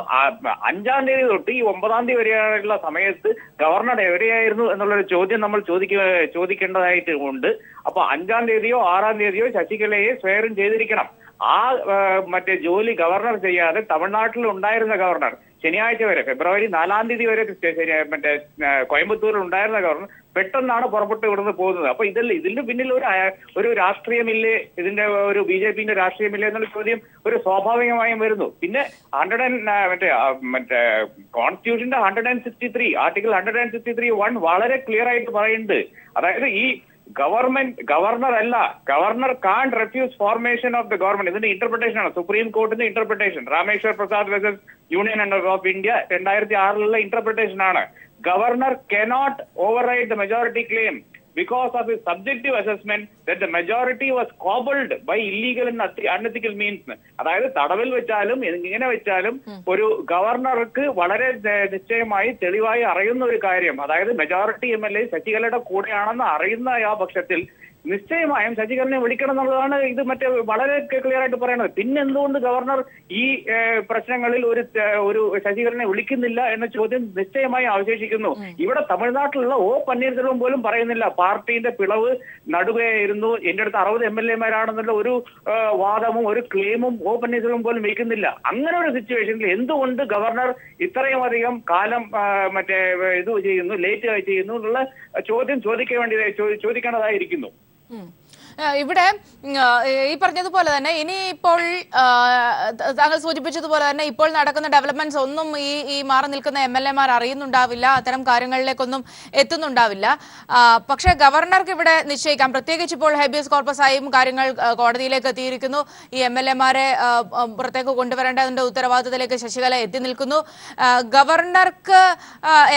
5-ാം തീയതി തൊട്ട് ഈ 9-ാം തീയതി വരെയുള്ള സമയത്ത് ഗവർണർ എവിടെയായിരുന്നു എന്നുള്ളൊരു ചോദ്യം നമ്മൾ ചോദിക്കേണ്ടതായിട്ട് ഉണ്ട്. അപ്പൊ 5-ാം തീയതിയോ 6-ാം തീയതിയോ ശശികലയെ സ്വയറും ചെയ്തിരിക്കണം. ആ ജോലി ഗവർണർ ചെയ്യാതെ തമിഴ്നാട്ടിൽ ഉണ്ടായിരുന്ന ഗവർണർ ശനിയാഴ്ച വരെ ഫെബ്രുവരി 4-ാം തീയതി വരെ മറ്റേ കോയമ്പത്തൂരിൽ ഉണ്ടായിരുന്ന ഗവർണർ പെട്ടെന്നാണ് പുറപ്പെട്ട് ഇവിടുന്ന് പോകുന്നത്. അപ്പൊ ഇതിന്റെ പിന്നിൽ ഒരു രാഷ്ട്രീയമില്ലേ, ഇതിന്റെ ഒരു BJP-ന്റെ രാഷ്ട്രീയമില്ലേ എന്നുള്ള ചോദ്യം ഒരു സ്വാഭാവികമായും വരുന്നു. പിന്നെ മറ്റേ കോൺസ്റ്റിറ്റ്യൂഷന്റെ 163 ആർട്ടിക്കിൾ 163(1) വളരെ ക്ലിയർ ആയിട്ട് പറയുന്നുണ്ട്. അതായത് ഈ ഗവർണർ അല്ല, governor can't refuse formation of the government. ഇതിന്റെ ഇന്റർപ്രിട്ടേഷൻ ആണ് സുപ്രീം കോർട്ടിന്റെ interpretation. Rameshwar Prasad versus Union of India 2006 interpretation ആണ്. Governor cannot override the majority claim because of his subjective assessment that the majority was cobbled by illegal and unethical means. അതായത് തടവിൽ വെച്ചാലും ഇങ്ങനെ വെച്ചാലും ഒരു ഗവർണർക്ക് വളരെ നിശ്ചയമായി തെളിവായി അറിയുന്ന ഒരു കാര്യം, അതായത് മെജോറിറ്റി MLA ശശികലയുടെ കൂടെയാണെന്ന് അറിയുന്ന ആ പക്ഷത്തിൽ നിശ്ചയമായും ശശികലനെ വിളിക്കണം എന്നുള്ളതാണ് ഇത് വളരെ ക്ലിയർ ആയിട്ട് പറയുന്നത്. പിന്നെ എന്തുകൊണ്ട് ഗവർണർ ഈ പ്രശ്നങ്ങളിൽ ഒരു ശശികലനെ വിളിക്കുന്നില്ല എന്ന ചോദ്യം നിശ്ചയമായി അവശേഷിക്കുന്നു. ഇവിടെ തമിഴ്നാട്ടിലുള്ള പന്നീർസെൽവം പോലും പറയുന്നില്ല പാർട്ടിന്റെ പിളവ് നടുകയായിരുന്നു, എന്റെ അടുത്ത് 60 MLA-മാരാണെന്നുള്ള ഒരു വാദമും ഒരു ക്ലെയിമും പന്നീർസെൽവം പോലും വയ്ക്കുന്നില്ല. അങ്ങനെ ഒരു സിറ്റുവേഷനിൽ എന്തുകൊണ്ട് ഗവർണർ ഇത്രയും അധികം കാലം ഇത് ചെയ്യുന്നു, ലേറ്റ് ആയി ചെയ്യുന്നു എന്നുള്ള ചോദ്യം ചോദിക്കേണ്ടതായിരിക്കുന്നു. ഇവിടെ ഈ പറഞ്ഞതുപോലെ തന്നെ ഇനിയിപ്പോൾ താങ്കൾ സൂചിപ്പിച്ചതുപോലെ തന്നെ ഇപ്പോൾ നടക്കുന്ന ഡെവലപ്മെന്റ്സ് ഒന്നും ഈ മാറി നിൽക്കുന്ന MLA-മാർ അറിയുന്നുണ്ടാവില്ല, അത്തരം കാര്യങ്ങളിലേക്കൊന്നും എത്തുന്നുണ്ടാവില്ല. പക്ഷേ ഗവർണർക്ക് ഇവിടെ നിശ്ചയിക്കാം, പ്രത്യേകിച്ച് ഇപ്പോൾ ഹേബിയസ് കോർപ്പസായും കാര്യങ്ങൾ കോടതിയിലേക്ക് എത്തിയിരിക്കുന്നു. ഈ MLA-മാരെ പുറത്തേക്ക് കൊണ്ടുവരേണ്ടതിന്റെ ഉത്തരവാദിത്തത്തിലേക്ക് ശശികല എത്തി നിൽക്കുന്നു. ഗവർണർക്ക്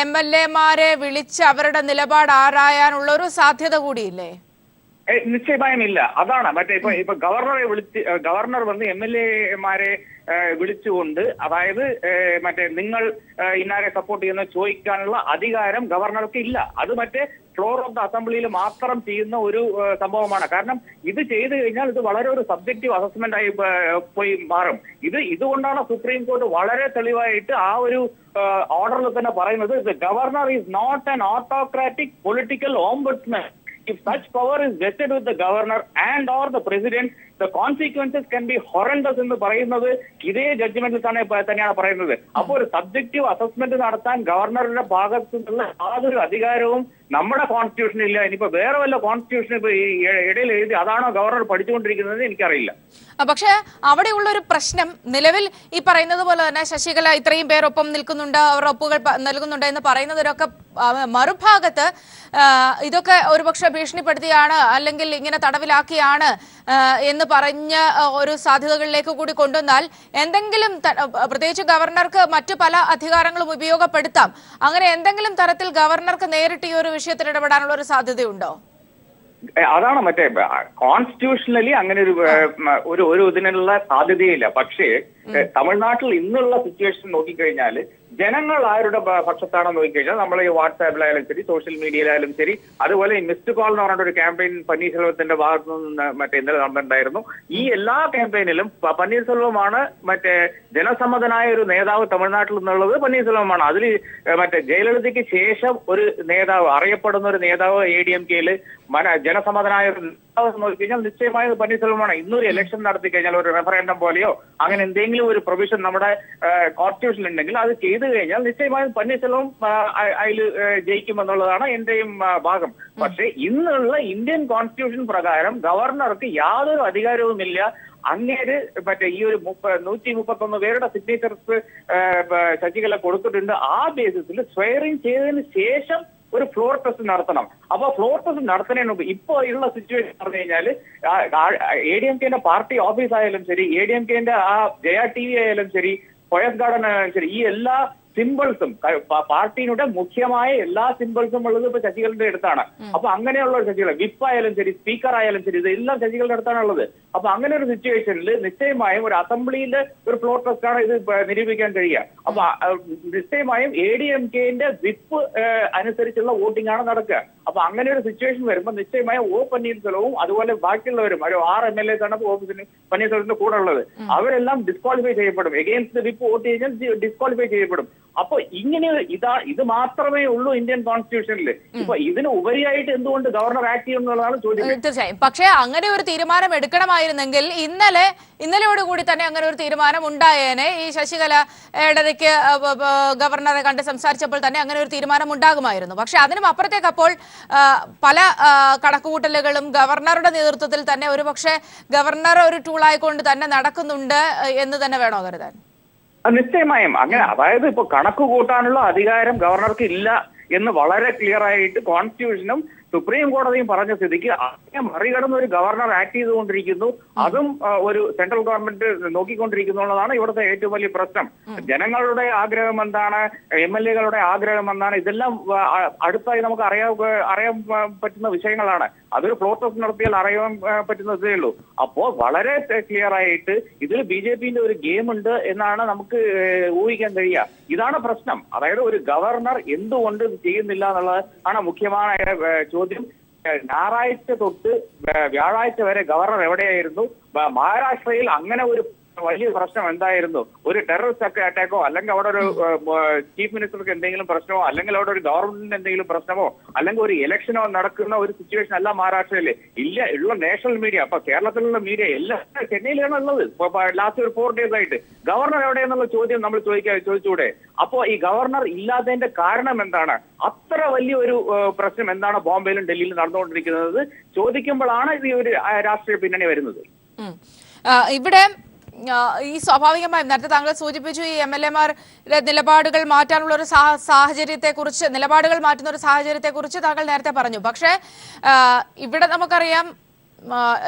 MLA-മാരെ വിളിച്ച് അവരുടെ നിലപാട് ആരായാനുള്ള ഒരു സാധ്യത കൂടിയില്ലേ? നിശ്ചയമായും ഇല്ല. അതാണ് ഇപ്പൊ ഗവർണർ വന്ന് MLA-മാരെ വിളിച്ചുകൊണ്ട്, അതായത് നിങ്ങൾ ഇന്നാരെ സപ്പോർട്ട് ചെയ്യുന്ന ചോദിക്കാനുള്ള അധികാരം ഗവർണർക്ക് ഇല്ല. അത് ഫ്ലോർ ഓഫ് ദ അസംബ്ലിയിൽ മാത്രം ചെയ്യുന്ന ഒരു സംഭവമാണ്. കാരണം ഇത് ചെയ്തു കഴിഞ്ഞാൽ ഇത് വളരെ ഒരു സബ്ജക്റ്റീവ് അസസ്മെന്റ് ആയി പോയി മാറും. ഇതുകൊണ്ടാണ് സുപ്രീം കോർട്ട് വളരെ തെളിവായിട്ട് ആ ഒരു ഓർഡറിൽ തന്നെ പറയുന്നത്, governor is not an autocratic political ombudsman. If such power is vested with the governor and or the president, the consequences can be horrendous എന്ന് പറയുന്നത് ഇതേ ജഡ്ജ്മെന്റിൽ തന്നെയാണ് പറയുന്നത്. അപ്പോൾ ഒരു സബ്ജക്റ്റീവ് അസസ്മെന്റ് നടത്താൻ ഗവർണറുടെ ഭാഗത്തു നിന്നുള്ള യാതൊരു അധികാരവും നമ്മുടെ കോൺസ്റ്റിറ്റ്യൂഷനിൽ ഇല്ല. ഇനിയിപ്പോ വേറെ വല്ല കോൺസ്റ്റിറ്റ്യൂഷൻ ഇപ്പൊ ഇടയിൽ എഴുതി അതാണോ ഗവർണർ പഠിച്ചുകൊണ്ടിരിക്കുന്നത് എനിക്കറിയില്ല. പക്ഷെ അവിടെയുള്ള ഒരു പ്രശ്നം, നിലവിൽ ഈ പറയുന്നത് പോലെ തന്നെ ശശികല ഇത്രയും പേരൊപ്പം നിൽക്കുന്നുണ്ട്, അവർ ഒപ്പുകൾ നൽകുന്നുണ്ട് എന്ന് പറയുന്നതിനൊക്കെ മറുഭാഗത്ത് ഇതൊക്കെ ഒരുപക്ഷെ ഭീഷണിപ്പെടുത്തിയാണ് അല്ലെങ്കിൽ ഇങ്ങനെ തടവിലാക്കിയാണ് എന്ന് പറഞ്ഞ ഒരു സാധ്യതകളിലേക്ക് കൂടി കൊണ്ടുവന്നാൽ എന്തെങ്കിലും, പ്രത്യേകിച്ച് ഗവർണർക്ക് മറ്റു പല അധികാരങ്ങളും ഉപയോഗപ്പെടുത്താം, അങ്ങനെ എന്തെങ്കിലും തരത്തിൽ ഗവർണർക്ക് നേരിട്ട് ഈ ഒരു വിഷയത്തിൽ ഇടപെടാനുള്ള ഒരു സാധ്യതയുണ്ടോ? അതാണ് കോൺസ്റ്റിറ്റ്യൂഷണലി അങ്ങനെ ഒരു ഇതിനുള്ള സാധ്യതയില്ല. പക്ഷേ തമിഴ്നാട്ടിൽ ഇന്നുള്ള സിറ്റുവേഷൻ നോക്കിക്കഴിഞ്ഞാൽ ജനങ്ങൾ ആരുടെ പക്ഷത്താണെന്ന് നോക്കിക്കഴിഞ്ഞാൽ നമ്മൾ ഈ വാട്സാപ്പിലായാലും ശരി, സോഷ്യൽ മീഡിയയിലായാലും ശരി, അതുപോലെ ഈ മിസ്ഡ് കോൾ എന്ന് പറഞ്ഞ ഒരു ക്യാമ്പയിൻ പന്നീർസെൽവത്തിന്റെ ഭാഗത്തു നിന്ന് ഇന്നലെ നടന്നിട്ടുണ്ടായിരുന്നു. ഈ എല്ലാ ക്യാമ്പയിനിലും പന്നീർസെൽവമാണ് ജനസമ്മതനായ ഒരു നേതാവ് തമിഴ്നാട്ടിൽ നിന്നുള്ളത് പന്നീർസെൽവമാണ്. അതിൽ ജയലളിതയ്ക്ക് ശേഷം ഒരു നേതാവ്, അറിയപ്പെടുന്ന ഒരു നേതാവ് ADMK-യില് ജനസമ്മതനായ ഒരു നേതാവ് നോക്കിക്കഴിഞ്ഞാൽ നിശ്ചയമായത് പന്നീർസെൽവമാണ്. ഇന്നൊരു ഇലക്ഷൻ നടത്തി കഴിഞ്ഞാൽ ഒരു റെഫറൻഡം പോലെയോ അങ്ങനെ എന്തെങ്കിലും ഒരു പ്രൊവിഷൻ നമ്മുടെ കോൺസ്റ്റിറ്റ്യൂഷൻ ഉണ്ടെങ്കിൽ അത് ചെയ്തു കഴിഞ്ഞാൽ നിശ്ചയമായും പന്നീർസെൽവം അതിൽ ജയിക്കുമെന്നുള്ളതാണ് എന്റെയും ഭാഗം. പക്ഷേ ഇന്നുള്ള ഇന്ത്യൻ കോൺസ്റ്റിറ്റ്യൂഷൻ പ്രകാരം ഗവർണർക്ക് യാതൊരു അധികാരവുമില്ല. അങ്ങേര് ഈ ഒരു 131 പേരുടെ സിഗ്നേച്ചർസ് ശശികല കൊടുത്തിട്ടുണ്ട്. ആ ബേസിസിൽ സ്വയറിംഗ് ചെയ്തതിന് ശേഷം ഒരു ഫ്ലോർ ടെസ്റ്റ് നടത്തണം. അപ്പൊ ഫ്ലോർ ടെസ്റ്റ് നടത്തുന്നതിന് മുമ്പ് ഇപ്പോ ഉള്ള സിറ്റുവേഷൻ പറഞ്ഞു കഴിഞ്ഞാല് ADMK-ന്റെ പാർട്ടി ഓഫീസ് ആയാലും ശരി, ADMK-ന്റെ ആ ജയ TV ആയാലും ശരി, ഫോയസ് ഗാർഡൻ ആയാലും ശരി, ഈ എല്ലാ സിമ്പിൾസും പാർട്ടിയുടെ മുഖ്യമായ എല്ലാ സിമ്പിൾസും ഉള്ളത് ഇപ്പൊ ശശികലന്റെ അടുത്താണ്. അപ്പൊ അങ്ങനെയുള്ള ശശികല വിപ്പ് ആയാലും ശരി, സ്പീക്കർ ആയാലും ശരി, ഇതെല്ലാം ശശികലന്റെ അടുത്താണുള്ളത്. അപ്പൊ അങ്ങനെ ഒരു സിറ്റുവേഷനിൽ നിശ്ചയമായും ഒരു അസംബ്ലിയിലെ ഒരു ഫ്ലോർ ടെസ്റ്റാണ് ഇത് നിരൂപിക്കാൻ കഴിയുക. അപ്പൊ നിശ്ചയമായും ADMK-ന്റെ വിപ്പ് അനുസരിച്ചുള്ള വോട്ടിംഗ് ആണ് നടക്കുക. അപ്പൊ അങ്ങനെ ഒരു സിറ്റുവേഷൻ വരുമ്പോൾ നിശ്ചയമായും പന്നീർസെൽവവും അതുപോലെ ബാക്കിയുള്ളവരും ഒരു 6 MLAs ആണ് പന്നീർസെൽവത്തിന്റെ കൂടെ ഉള്ളത്. അവരെല്ലാം ഡിസ്ക്വാളിഫൈ ചെയ്യപ്പെടും. എഗെയിൻസ്റ്റ് വിപ്പ് വോട്ട് കഴിഞ്ഞാൽ ഡിസ്ക്വാളിഫൈ ചെയ്യപ്പെടും. അപ്പൊ ഇങ്ങനെ ഇത് മാത്രമേ ഉള്ളൂ ഇന്ത്യൻ കോൺസ്റ്റിറ്റ്യൂഷനിൽ. ഇപ്പൊ ഇതിന് ഉപരിയായിട്ട് എന്തുകൊണ്ട് ഗവർണർ ആക്ട് ചെയ്യും എന്നുള്ളതാണ് ചോദ്യം. തീർച്ചയായും. പക്ഷേ അങ്ങനെ ഒരു തീരുമാനം എടുക്കണമായിരുന്നെങ്കിൽ ഇന്നലെയോടുകൂടി തന്നെ അങ്ങനെ ഒരു തീരുമാനം ഉണ്ടായേനെ. ഈ ശശികല ഇടയ്ക്ക് ഗവർണറെ കണ്ട് സംസാരിച്ചപ്പോൾ തന്നെ അങ്ങനെ ഒരു തീരുമാനം ഉണ്ടാകുമായിരുന്നു. പക്ഷെ അതിനും അപ്പുറത്തേക്ക് അപ്പോൾ പല കണക്കുകൂട്ടലുകളും ഗവർണറുടെ നേതൃത്വത്തിൽ തന്നെ ഒരുപക്ഷെ ഗവർണർ ഒരു ടൂളായിക്കൊണ്ട് തന്നെ നടക്കുന്നുണ്ട് എന്ന് തന്നെ വേണോ കരുതാൻ? നിശ്ചയമായും അങ്ങനെ. അതായത് ഇപ്പൊ കണക്ക് കൂട്ടാനുള്ള അധികാരം ഗവർണർക്ക് ഇല്ല എന്ന് വളരെ ക്ലിയർ ആയിട്ട് കോൺസ്റ്റിറ്റ്യൂഷനും സുപ്രീം കോടതിയും പറഞ്ഞ സ്ഥിതിക്ക് അതിനെ മറികടന്ന് ഒരു ഗവർണർ ആക്ട് ചെയ്തുകൊണ്ടിരിക്കുന്നു. അതും ഒരു സെൻട്രൽ ഗവൺമെന്റ് നോക്കിക്കൊണ്ടിരിക്കുന്നു എന്നുള്ളതാണ് ഇവിടുത്തെ ഏറ്റവും വലിയ പ്രശ്നം. ജനങ്ങളുടെ ആഗ്രഹം എന്താണ്, MLA-കളുടെ ആഗ്രഹം എന്താണ്, ഇതെല്ലാം അടുത്തായി നമുക്ക് അറിയാൻ പറ്റുന്ന വിഷയങ്ങളാണ്. അതൊരു ഫ്ലോർ ടെസ്റ്റ് നടത്തിയാൽ അറിയാൻ പറ്റുന്ന ഇതേ ഉള്ളൂ. അപ്പോ വളരെ ക്ലിയർ ആയിട്ട് ഇതിൽ BJP-ന്റെ ഒരു ഗെയിം ഉണ്ട് എന്നാണ് നമുക്ക് ഊഹിക്കാൻ കഴിയുക. ഇതാണ് പ്രശ്നം. അതായത് ഒരു ഗവർണർ എന്തുകൊണ്ട് ചെയ്യുന്നില്ല എന്നുള്ളത് ആണ് മുഖ്യമായ ചോദ്യം. ഞായറാഴ്ച തൊട്ട് വ്യാഴാഴ്ച വരെ ഗവർണർ എവിടെയായിരുന്നു? മഹാരാഷ്ട്രയിൽ അങ്ങനെ ഒരു വലിയ പ്രശ്നം എന്തായിരുന്നു? ഒരു ടെററിസ്റ്റ് അറ്റാക്കോ അല്ലെങ്കിൽ അവിടെ ഒരു ചീഫ് മിനിസ്റ്റർക്ക് എന്തെങ്കിലും പ്രശ്നമോ അല്ലെങ്കിൽ അവിടെ ഒരു ഗവൺമെന്റിന് എന്തെങ്കിലും പ്രശ്നമോ അല്ലെങ്കിൽ ഒരു ഇലക്ഷനോ നടക്കുന്ന ഒരു സിറ്റുവേഷൻ അല്ല മഹാരാഷ്ട്രയില്. ഉള്ള നാഷണൽ മീഡിയ, അപ്പൊ കേരളത്തിലുള്ള മീഡിയ എല്ലാം ചെന്നൈയിലാണ് ഉള്ളത്. ലാസ്റ്റ് ഒരു 4 days ആയിട്ട് ഗവർണർ എവിടെയെന്നുള്ള ചോദ്യം നമ്മൾ ചോദിച്ചൂടെ? അപ്പോ ഈ ഗവർണർ ഇല്ലാത്തതിന്റെ കാരണം എന്താണ്? അത്ര വലിയൊരു പ്രശ്നം എന്താണ് ബോംബെയിലും ഡൽഹിയിലും നടന്നുകൊണ്ടിരിക്കുന്നത് ചോദിക്കുമ്പോഴാണ് ഈ ഒരു രാഷ്ട്രീയ പിന്നണി വരുന്നത്. ഇവിടെ ഈ സ്വാഭാവികമായും നേരത്തെ താങ്കൾ സൂചിപ്പിച്ചു ഈ MLA-മാരുടെ നിലപാടുകൾ മാറ്റാനുള്ള ഒരു സാഹചര്യത്തെക്കുറിച്ച്, നിലപാടുകൾ മാറ്റുന്ന ഒരു സാഹചര്യത്തെക്കുറിച്ച് താങ്കൾ നേരത്തെ പറഞ്ഞു. പക്ഷേ ഇവിടെ നമുക്കറിയാം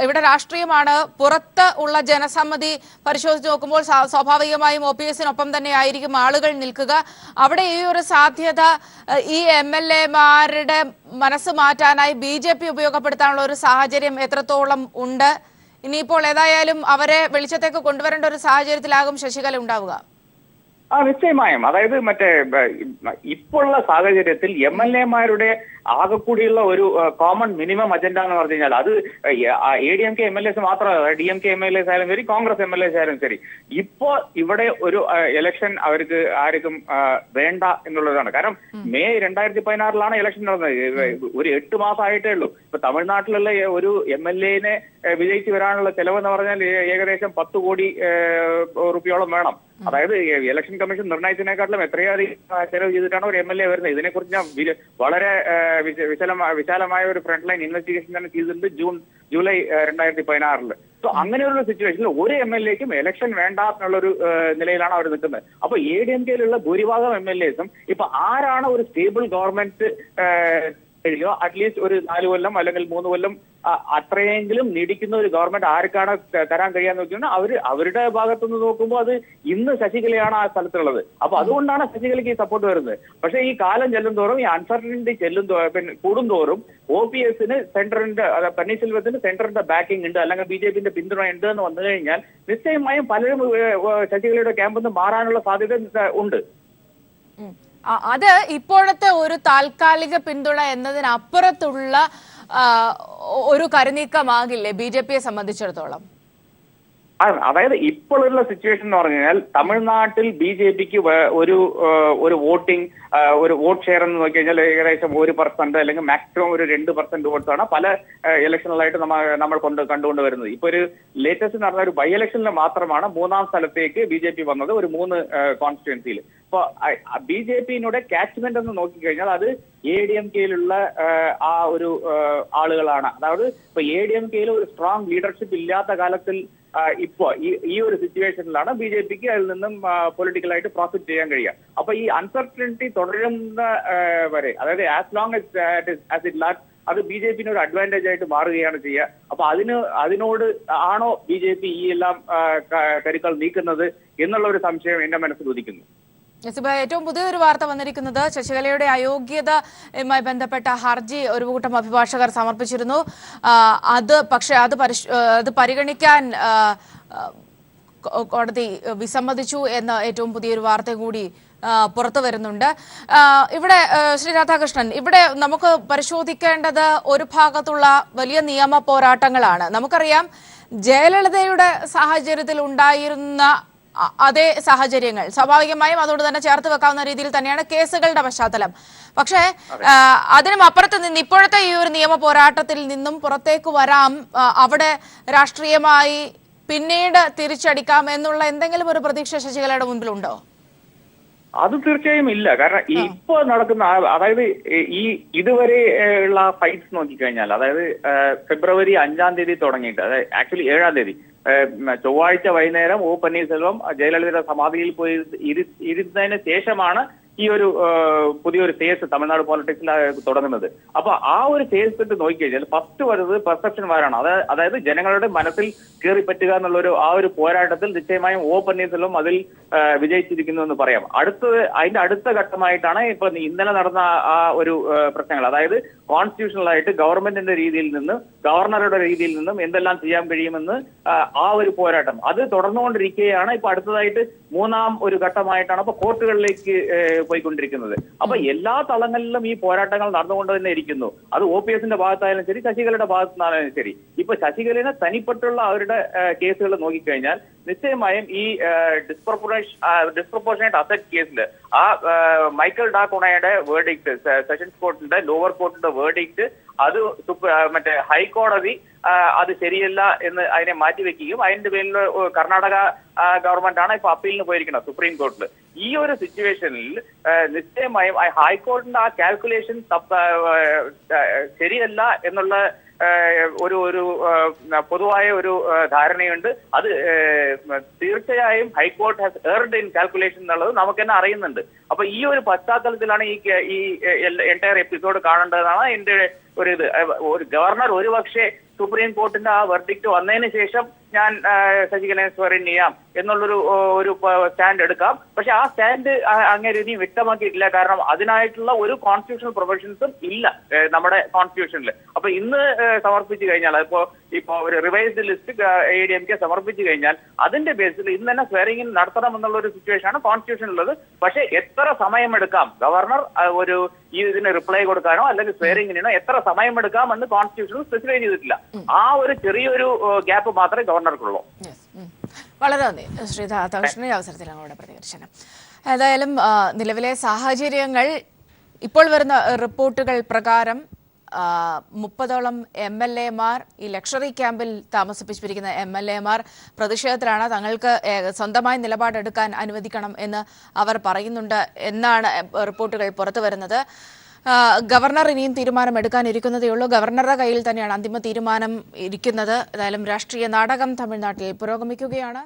ഇവിടെ രാഷ്ട്രീയമാണ്. പുറത്ത് ഉള്ള ജനസമ്മതി പരിശോധിച്ച് നോക്കുമ്പോൾ സ്വാഭാവികമായും OPS-നൊപ്പം തന്നെ ആയിരിക്കും ആളുകൾ നിൽക്കുക. അവിടെ ഈ ഒരു സാധ്യത ഈ MLA-മാരുടെ മനസ്സ് മാറ്റാനായി BJP ഉപയോഗപ്പെടുത്താനുള്ള ഒരു സാഹചര്യം എത്രത്തോളം ഉണ്ട്? ഇനിയിപ്പോൾ ഏതായാലും അവരെ വെളിച്ചത്തേക്ക് കൊണ്ടുവരേണ്ട ഒരു സാഹചര്യത്തിലാകും ശശികല ഉണ്ടാവുക. നിശ്ചയമായും. അതായത് ഇപ്പോഴുള്ള സാഹചര്യത്തിൽ MLA-മാരുടെ ആകെക്കൂടിയുള്ള ഒരു കോമൺ മിനിമം അജണ്ട എന്ന് പറഞ്ഞു കഴിഞ്ഞാൽ അത് ADMK MLAs മാത്രമല്ല, DMK MLAs ആയാലും ശരി, കോൺഗ്രസ് MLAs ആയാലും ശരി, ഇപ്പോ ഇവിടെ ഒരു ഇലക്ഷൻ അവർക്ക് ആർക്കും വേണ്ട എന്നുള്ളതാണ്. കാരണം മെയ് 2016 ഇലക്ഷൻ നടന്നത്. ഒരു 8 മാസമായിട്ടേ ഉള്ളൂ. ഇപ്പൊ തമിഴ്നാട്ടിലുള്ള ഒരു MLA-നെ വിജയിച്ച് വരാനുള്ള ചെലവെന്ന് പറഞ്ഞാൽ ഏകദേശം 10 കോടി രൂപയോളം വേണം. അതായത് ഇലക്ഷൻ കമ്മീഷൻ നിർണയിച്ചതിനെക്കാട്ടിലും എത്രയധികം ചെലവ് ചെയ്തിട്ടാണ് ഒരു MLA വരുന്നത്. ഇതിനെക്കുറിച്ച് ഞാൻ വളരെ വിശാലമായ ഒരു ഫ്രണ്ട് ലൈൻ ഇൻവെസ്റ്റിഗേഷൻ തന്നെ ചെയ്തിട്ടുണ്ട് ജൂലൈ 2016. സോ അങ്ങനെയുള്ള സിറ്റുവേഷനിൽ ഒരു MLA-ക്കും ഇലക്ഷൻ വേണ്ട എന്നുള്ളൊരു നിലയിലാണ് അവർ നിൽക്കുന്നത്. അപ്പൊ ADMK-യിലുള്ള ഭൂരിഭാഗം MLA-സും ഇപ്പൊ ആരാണ് ഒരു സ്റ്റേബിൾ ഗവൺമെന്റ് കഴിയോ അറ്റ്ലീസ്റ്റ് ഒരു 4 കൊല്ലം അല്ലെങ്കിൽ 3 കൊല്ലം അത്രയെങ്കിലും നീടിക്കുന്ന ഒരു ഗവൺമെന്റ് ആർക്കാണ് തരാൻ കഴിയാന്ന് വെച്ചാൽ അവരുടെ ഭാഗത്തുനിന്ന് നോക്കുമ്പോൾ അത് ഇന്ന് ശശികലയാണ് ആ സ്ഥലത്തുള്ളത്. അപ്പൊ അതുകൊണ്ടാണ് ശശികലയ്ക്ക് ഈ സപ്പോർട്ട് വരുന്നത്. പക്ഷെ ഈ കാലം ചെല്ലും തോറും, ഈ അൺസർട്ടനിറ്റി കൂടുന്തോറും OPS-ന് സെന്ററിന്റെ, പന്നീർസെൽവത്തിന് സെന്ററിന്റെ ബാക്കിംഗ് ഉണ്ട് അല്ലെങ്കിൽ BJP-ന്റെ പിന്തുണ ഉണ്ട് എന്ന് വന്നു കഴിഞ്ഞാൽ നിശ്ചയമായും പലരും ശശികലയുടെ ക്യാമ്പിൽ നിന്ന് മാറാനുള്ള സാധ്യത ഉണ്ട്. അത് ഇപ്പോഴത്തെ ഒരു താൽക്കാലിക പിന്തുണ എന്നതിനപ്പുറത്തുള്ള ഒരു കരുനീക്കമാകില്ലേ BJP-യെ സംബന്ധിച്ചിടത്തോളം? അതായത് ഇപ്പോഴുള്ള സിറ്റുവേഷൻ എന്ന് പറഞ്ഞു കഴിഞ്ഞാൽ തമിഴ്നാട്ടിൽ BJP-ക്ക് ഒരു വോട്ടിംഗ് ഒരു വോട്ട് ഷെയർ എന്ന് നോക്കി കഴിഞ്ഞാൽ ഏകദേശം 1% അല്ലെങ്കിൽ മാക്സിമം ഒരു 2% വോട്ട്സ് ആണ് പല ഇലക്ഷനിലായിട്ട് നമ്മൾ കണ്ടുകൊണ്ട് വരുന്നത്. ഇപ്പൊ ഒരു ലേറ്റസ്റ്റ് നടന്ന ഒരു ബൈ ഇലക്ഷനിൽ മാത്രമാണ് 3ാം സ്ഥലത്തേക്ക് BJP വന്നത് ഒരു 3 കോൺസ്റ്റിറ്റ്യുവൻസിയിൽ. അപ്പൊ BJP-യുടെ കാച്ച്മെന്റ് എന്ന് നോക്കിക്കഴിഞ്ഞാൽ അത് ADMK-യിലുള്ള ആ ഒരു ആളുകളാണ്. അതായത് ഇപ്പൊ ADMK-യിൽ ഒരു സ്ട്രോങ് ലീഡർഷിപ്പ് ഇല്ലാത്ത കാലത്തിൽ ഇപ്പോ ഈ ഒരു സിറ്റുവേഷനിലാണ് BJP-ക്ക് അതിൽ നിന്നും പൊളിറ്റിക്കലായിട്ട് പ്രോഫിറ്റ് ചെയ്യാൻ കഴിയുക. അപ്പൊ ഈ അൺസർട്ടനിറ്റി തുടരുന്ന വരെ, അതായത് as long as it last, അത് BJP-ന് ഒരു അഡ്വാൻറ്റേജ് ആയിട്ട് മാറുകയാണ് ചെയ്യുക. അപ്പൊ അതിനോട് ആണോ BJP ഈ എല്ലാം കരുക്കൾ നീക്കുന്നത് എന്നുള്ള ഒരു സംശയം എന്റെ മനസ്സിൽ ഉദിക്കുന്നു. ഏറ്റവും പുതിയൊരു വാർത്ത വന്നിരിക്കുന്നത് ശശികലയുടെ അയോഗ്യതയുമായി ബന്ധപ്പെട്ട ഹർജി ഒരു കൂട്ടം അഭിഭാഷകർ സമർപ്പിച്ചിരുന്നു. പക്ഷേ അത് പരിഗണിക്കാൻ കോടതി വിസമ്മതിച്ചു എന്ന ഏറ്റവും പുതിയൊരു വാർത്ത കൂടി പുറത്തു വരുന്നുണ്ട്. ഇവിടെ ശ്രീ രാധാകൃഷ്ണൻ, ഇവിടെ നമുക്ക് പരിശോധിക്കേണ്ടത് ഒരു ഭാഗത്തുള്ള വലിയ നിയമ പോരാട്ടങ്ങളാണ്. നമുക്കറിയാം ജയലളിതയുടെ സാഹചര്യത്തിൽ ഉണ്ടായിരുന്ന അതേ സാഹചര്യങ്ങൾ സ്വാഭാവികമായും അതോട് തന്നെ ചേർത്ത് വെക്കാവുന്ന രീതിയിൽ തന്നെയാണ് കേസുകളുടെ പശ്ചാത്തലം. പക്ഷേ അതിനും അപ്പുറത്ത് നിന്ന് ഇപ്പോഴത്തെ ഈ ഒരു നിയമ പോരാട്ടത്തിൽ നിന്നും പുറത്തേക്ക് വരാം, അവിടെ രാഷ്ട്രീയമായി പിന്നീട് തിരിച്ചടിക്കാം എന്നുള്ള എന്തെങ്കിലും ഒരു പ്രതീക്ഷ ശശികലയുടെ മുൻപിലുണ്ടോ? അത് തീർച്ചയായും ഇല്ല. കാരണം ഇപ്പൊ നടക്കുന്ന അതായത് ഈ ഇതുവരെ ഉള്ള ഫൈറ്റ്സ് നോക്കിക്കഴിഞ്ഞാൽ, അതായത് ഫെബ്രുവരി 5-ാം തീയതി തുടങ്ങിയിട്ട്, അതായത് ആക്ച്വലി 7-ാം തീയതി ചൊവ്വാഴ്ച വൈകുന്നേരം ഒ പന്നീർസെൽവം ജയലളിതയുടെ സമാധിയിൽ പോയി ഇരുന്നതിന് ശേഷമാണ് ഈ ഒരു പുതിയൊരു ഫേസ് തമിഴ്നാട് പോളിറ്റിക്സിൽ തുടങ്ങുന്നത്. അപ്പൊ ആ ഒരു ഫേസ് ഇട്ട് നോക്കിക്കഴിഞ്ഞാൽ ഫസ്റ്റ് വരുന്നത് പെർസെപ്ഷൻ വാരാണ്. അതായത് ജനങ്ങളുടെ മനസ്സിൽ കയറി പറ്റുക എന്നുള്ള ആ ഒരു പോരാട്ടത്തിൽ നിശ്ചയമായും ഒ പന്നീർസെൽവം അതിൽ വിജയിച്ചിരിക്കുന്നു എന്ന് പറയാം. അതിന്റെ അടുത്ത ഘട്ടമായിട്ടാണ് ഇപ്പൊ ഇന്നലെ നടന്ന ആ ഒരു പ്രശ്നങ്ങൾ, അതായത് കോൺസ്റ്റിറ്റ്യൂഷണൽ ആയിട്ട് ഗവൺമെന്റിന്റെ രീതിയിൽ നിന്നും ഗവർണറുടെ രീതിയിൽ നിന്നും എന്തെല്ലാം ചെയ്യാൻ കഴിയുമെന്ന് ആ ഒരു പോരാട്ടം അത് തുടർന്നുകൊണ്ടിരിക്കുകയാണ്. ഇപ്പൊ അടുത്തതായിട്ട് 3-ാം ഒരു ഘട്ടമായിട്ടാണ് അപ്പൊ കോർട്ടുകളിലേക്ക് പോയിക്കൊണ്ടിരിക്കുന്നത്. അപ്പൊ എല്ലാ തലങ്ങളിലും ഈ പോരാട്ടങ്ങൾ നടന്നുകൊണ്ട് തന്നെ ഇരിക്കുന്നു. അത് OPSന്റെ ഭാഗത്തായാലും ശരി, ശശികലയുടെ ഭാഗത്തു നിന്നായാലും ശരി. ഇപ്പൊ ശശികലനെ തനിപ്പെട്ടുള്ള അവരുടെ കേസുകൾ നോക്കിക്കഴിഞ്ഞാൽ നിശ്ചയമായും ഈ ഡിസ്പ്രപ്പോർഷനേറ്റ് അസറ്റ് കേസിൽ ആ മൈക്കൽ ഡാക്കുണയുടെ വേർഡിക്റ്റ്, സെഷൻസ് കോർട്ടിന്റെ ലോവർ കോർട്ടിന്റെ വേർഡിക്റ്റ് അത് മറ്റേ ഹൈക്കോടതി അത് ശരിയല്ല എന്ന് അതിനെ മാറ്റിവെക്കുകയും അതിന്റെ പേരിൽ കർണാടക ഗവൺമെന്റ് ആണ് ഇപ്പൊ അപ്പീലിന് പോയിരിക്കുന്നത് സുപ്രീം കോർട്ടിൽ. ഈ ഒരു സിറ്റുവേഷനിൽ നിശ്ചയമായും ഹൈക്കോടതിന്റെ ആ കാൽക്കുലേഷൻ ശരിയല്ല എന്നുള്ള ഒരു പൊതുവായ ഒരു ധാരണയുണ്ട്. അത് തീർച്ചയായും ഹൈക്കോർട്ട് ഹാസ് എർഡ് ഇൻ കാൽക്കുലേഷൻ എന്നുള്ളത് നമുക്ക് തന്നെ അറിയുന്നുണ്ട്. അപ്പൊ ഈ ഒരു പശ്ചാത്തലത്തിലാണ് ഈ എൻറ്റയർ എപ്പിസോഡ് കാണേണ്ടതെന്നാണ് എന്റെ ഒരു ഗവർണർ ഒരുപക്ഷെ സുപ്രീം കോർട്ടിന്റെ ആ വെർഡിക്റ്റ് വന്നതിന് ശേഷം ഞാൻ ശശികലയെ സ്വയം ചെയ്യാം എന്നുള്ളൊരു സ്റ്റാൻഡ് എടുക്കാം. പക്ഷെ ആ സ്റ്റാൻഡ് അങ്ങനെ രീതിയിൽ വ്യക്തമാക്കിയിട്ടില്ല. കാരണം അതിനായിട്ടുള്ള ഒരു കോൺസ്റ്റിറ്റ്യൂഷണൽ പ്രൊവിഷൻസും ഇല്ല നമ്മുടെ കോൺസ്റ്റിറ്റ്യൂഷനിൽ. അപ്പൊ ഇന്ന് സമർപ്പിച്ചു കഴിഞ്ഞാൽ ഇപ്പോ ഒരു റിവൈസ്ഡ് ലിസ്റ്റ് ADMK സമർപ്പിച്ചു കഴിഞ്ഞാൽ അതിന്റെ ബേസിൽ ഇന്ന് തന്നെ സ്വയറിംഗ് നടത്തണം എന്നുള്ള ഒരു സിറ്റുവേഷൻ ആണ് കോൺസ്റ്റിറ്റ്യൂഷനിലുള്ളത്. പക്ഷെ എത്ര സമയമെടുക്കാം ഗവർണർ ഇതിന് റിപ്ലൈ കൊടുക്കാനോ അല്ലെങ്കിൽ സ്വയറിംഗിനോ എത്ര സമയമെടുക്കാം എന്ന് കോൺസ്റ്റിറ്റ്യൂഷനിൽ സ്പെസിഫൈ ചെയ്തിട്ടില്ല. ആ ഒരു ചെറിയൊരു ഗ്യാപ്പ് മാത്രമേ ഗവർണർക്കുള്ളൂ. വളരെ നന്ദി ശ്രീ രാധാകൃഷ്ണൻ, ഈ അവസരത്തിൽ ഞങ്ങളുടെ പ്രതികരണം. ഏതായാലും നിലവിലെ സാഹചര്യങ്ങൾ ഇപ്പോൾ വരുന്ന റിപ്പോർട്ടുകൾ പ്രകാരം 30ഓളം MLA-മാർ ഈ ലക്ഷറി ക്യാമ്പിൽ താമസിപ്പിച്ചിരിക്കുന്ന MLA-മാർ പ്രതിഷേധത്തിലാണ്. തങ്ങൾക്ക് സ്വന്തമായി നിലപാടെടുക്കാൻ അനുവദിക്കണം എന്ന് അവർ പറയുന്നുണ്ട് എന്നാണ് റിപ്പോർട്ടുകൾ പുറത്തു വരുന്നത്. ഗവർണർ ഇനിയും തീരുമാനമെടുക്കാനിരിക്കുന്നതേ ഉള്ളൂ. ഗവർണറുടെ കയ്യിൽ തന്നെയാണ് അന്തിമ തീരുമാനം ഇരിക്കുന്നത്. ഏതായാലും രാഷ്ട്രീയ നാടകം തമിഴ്നാട്ടിൽ പുരോഗമിക്കുകയാണ്.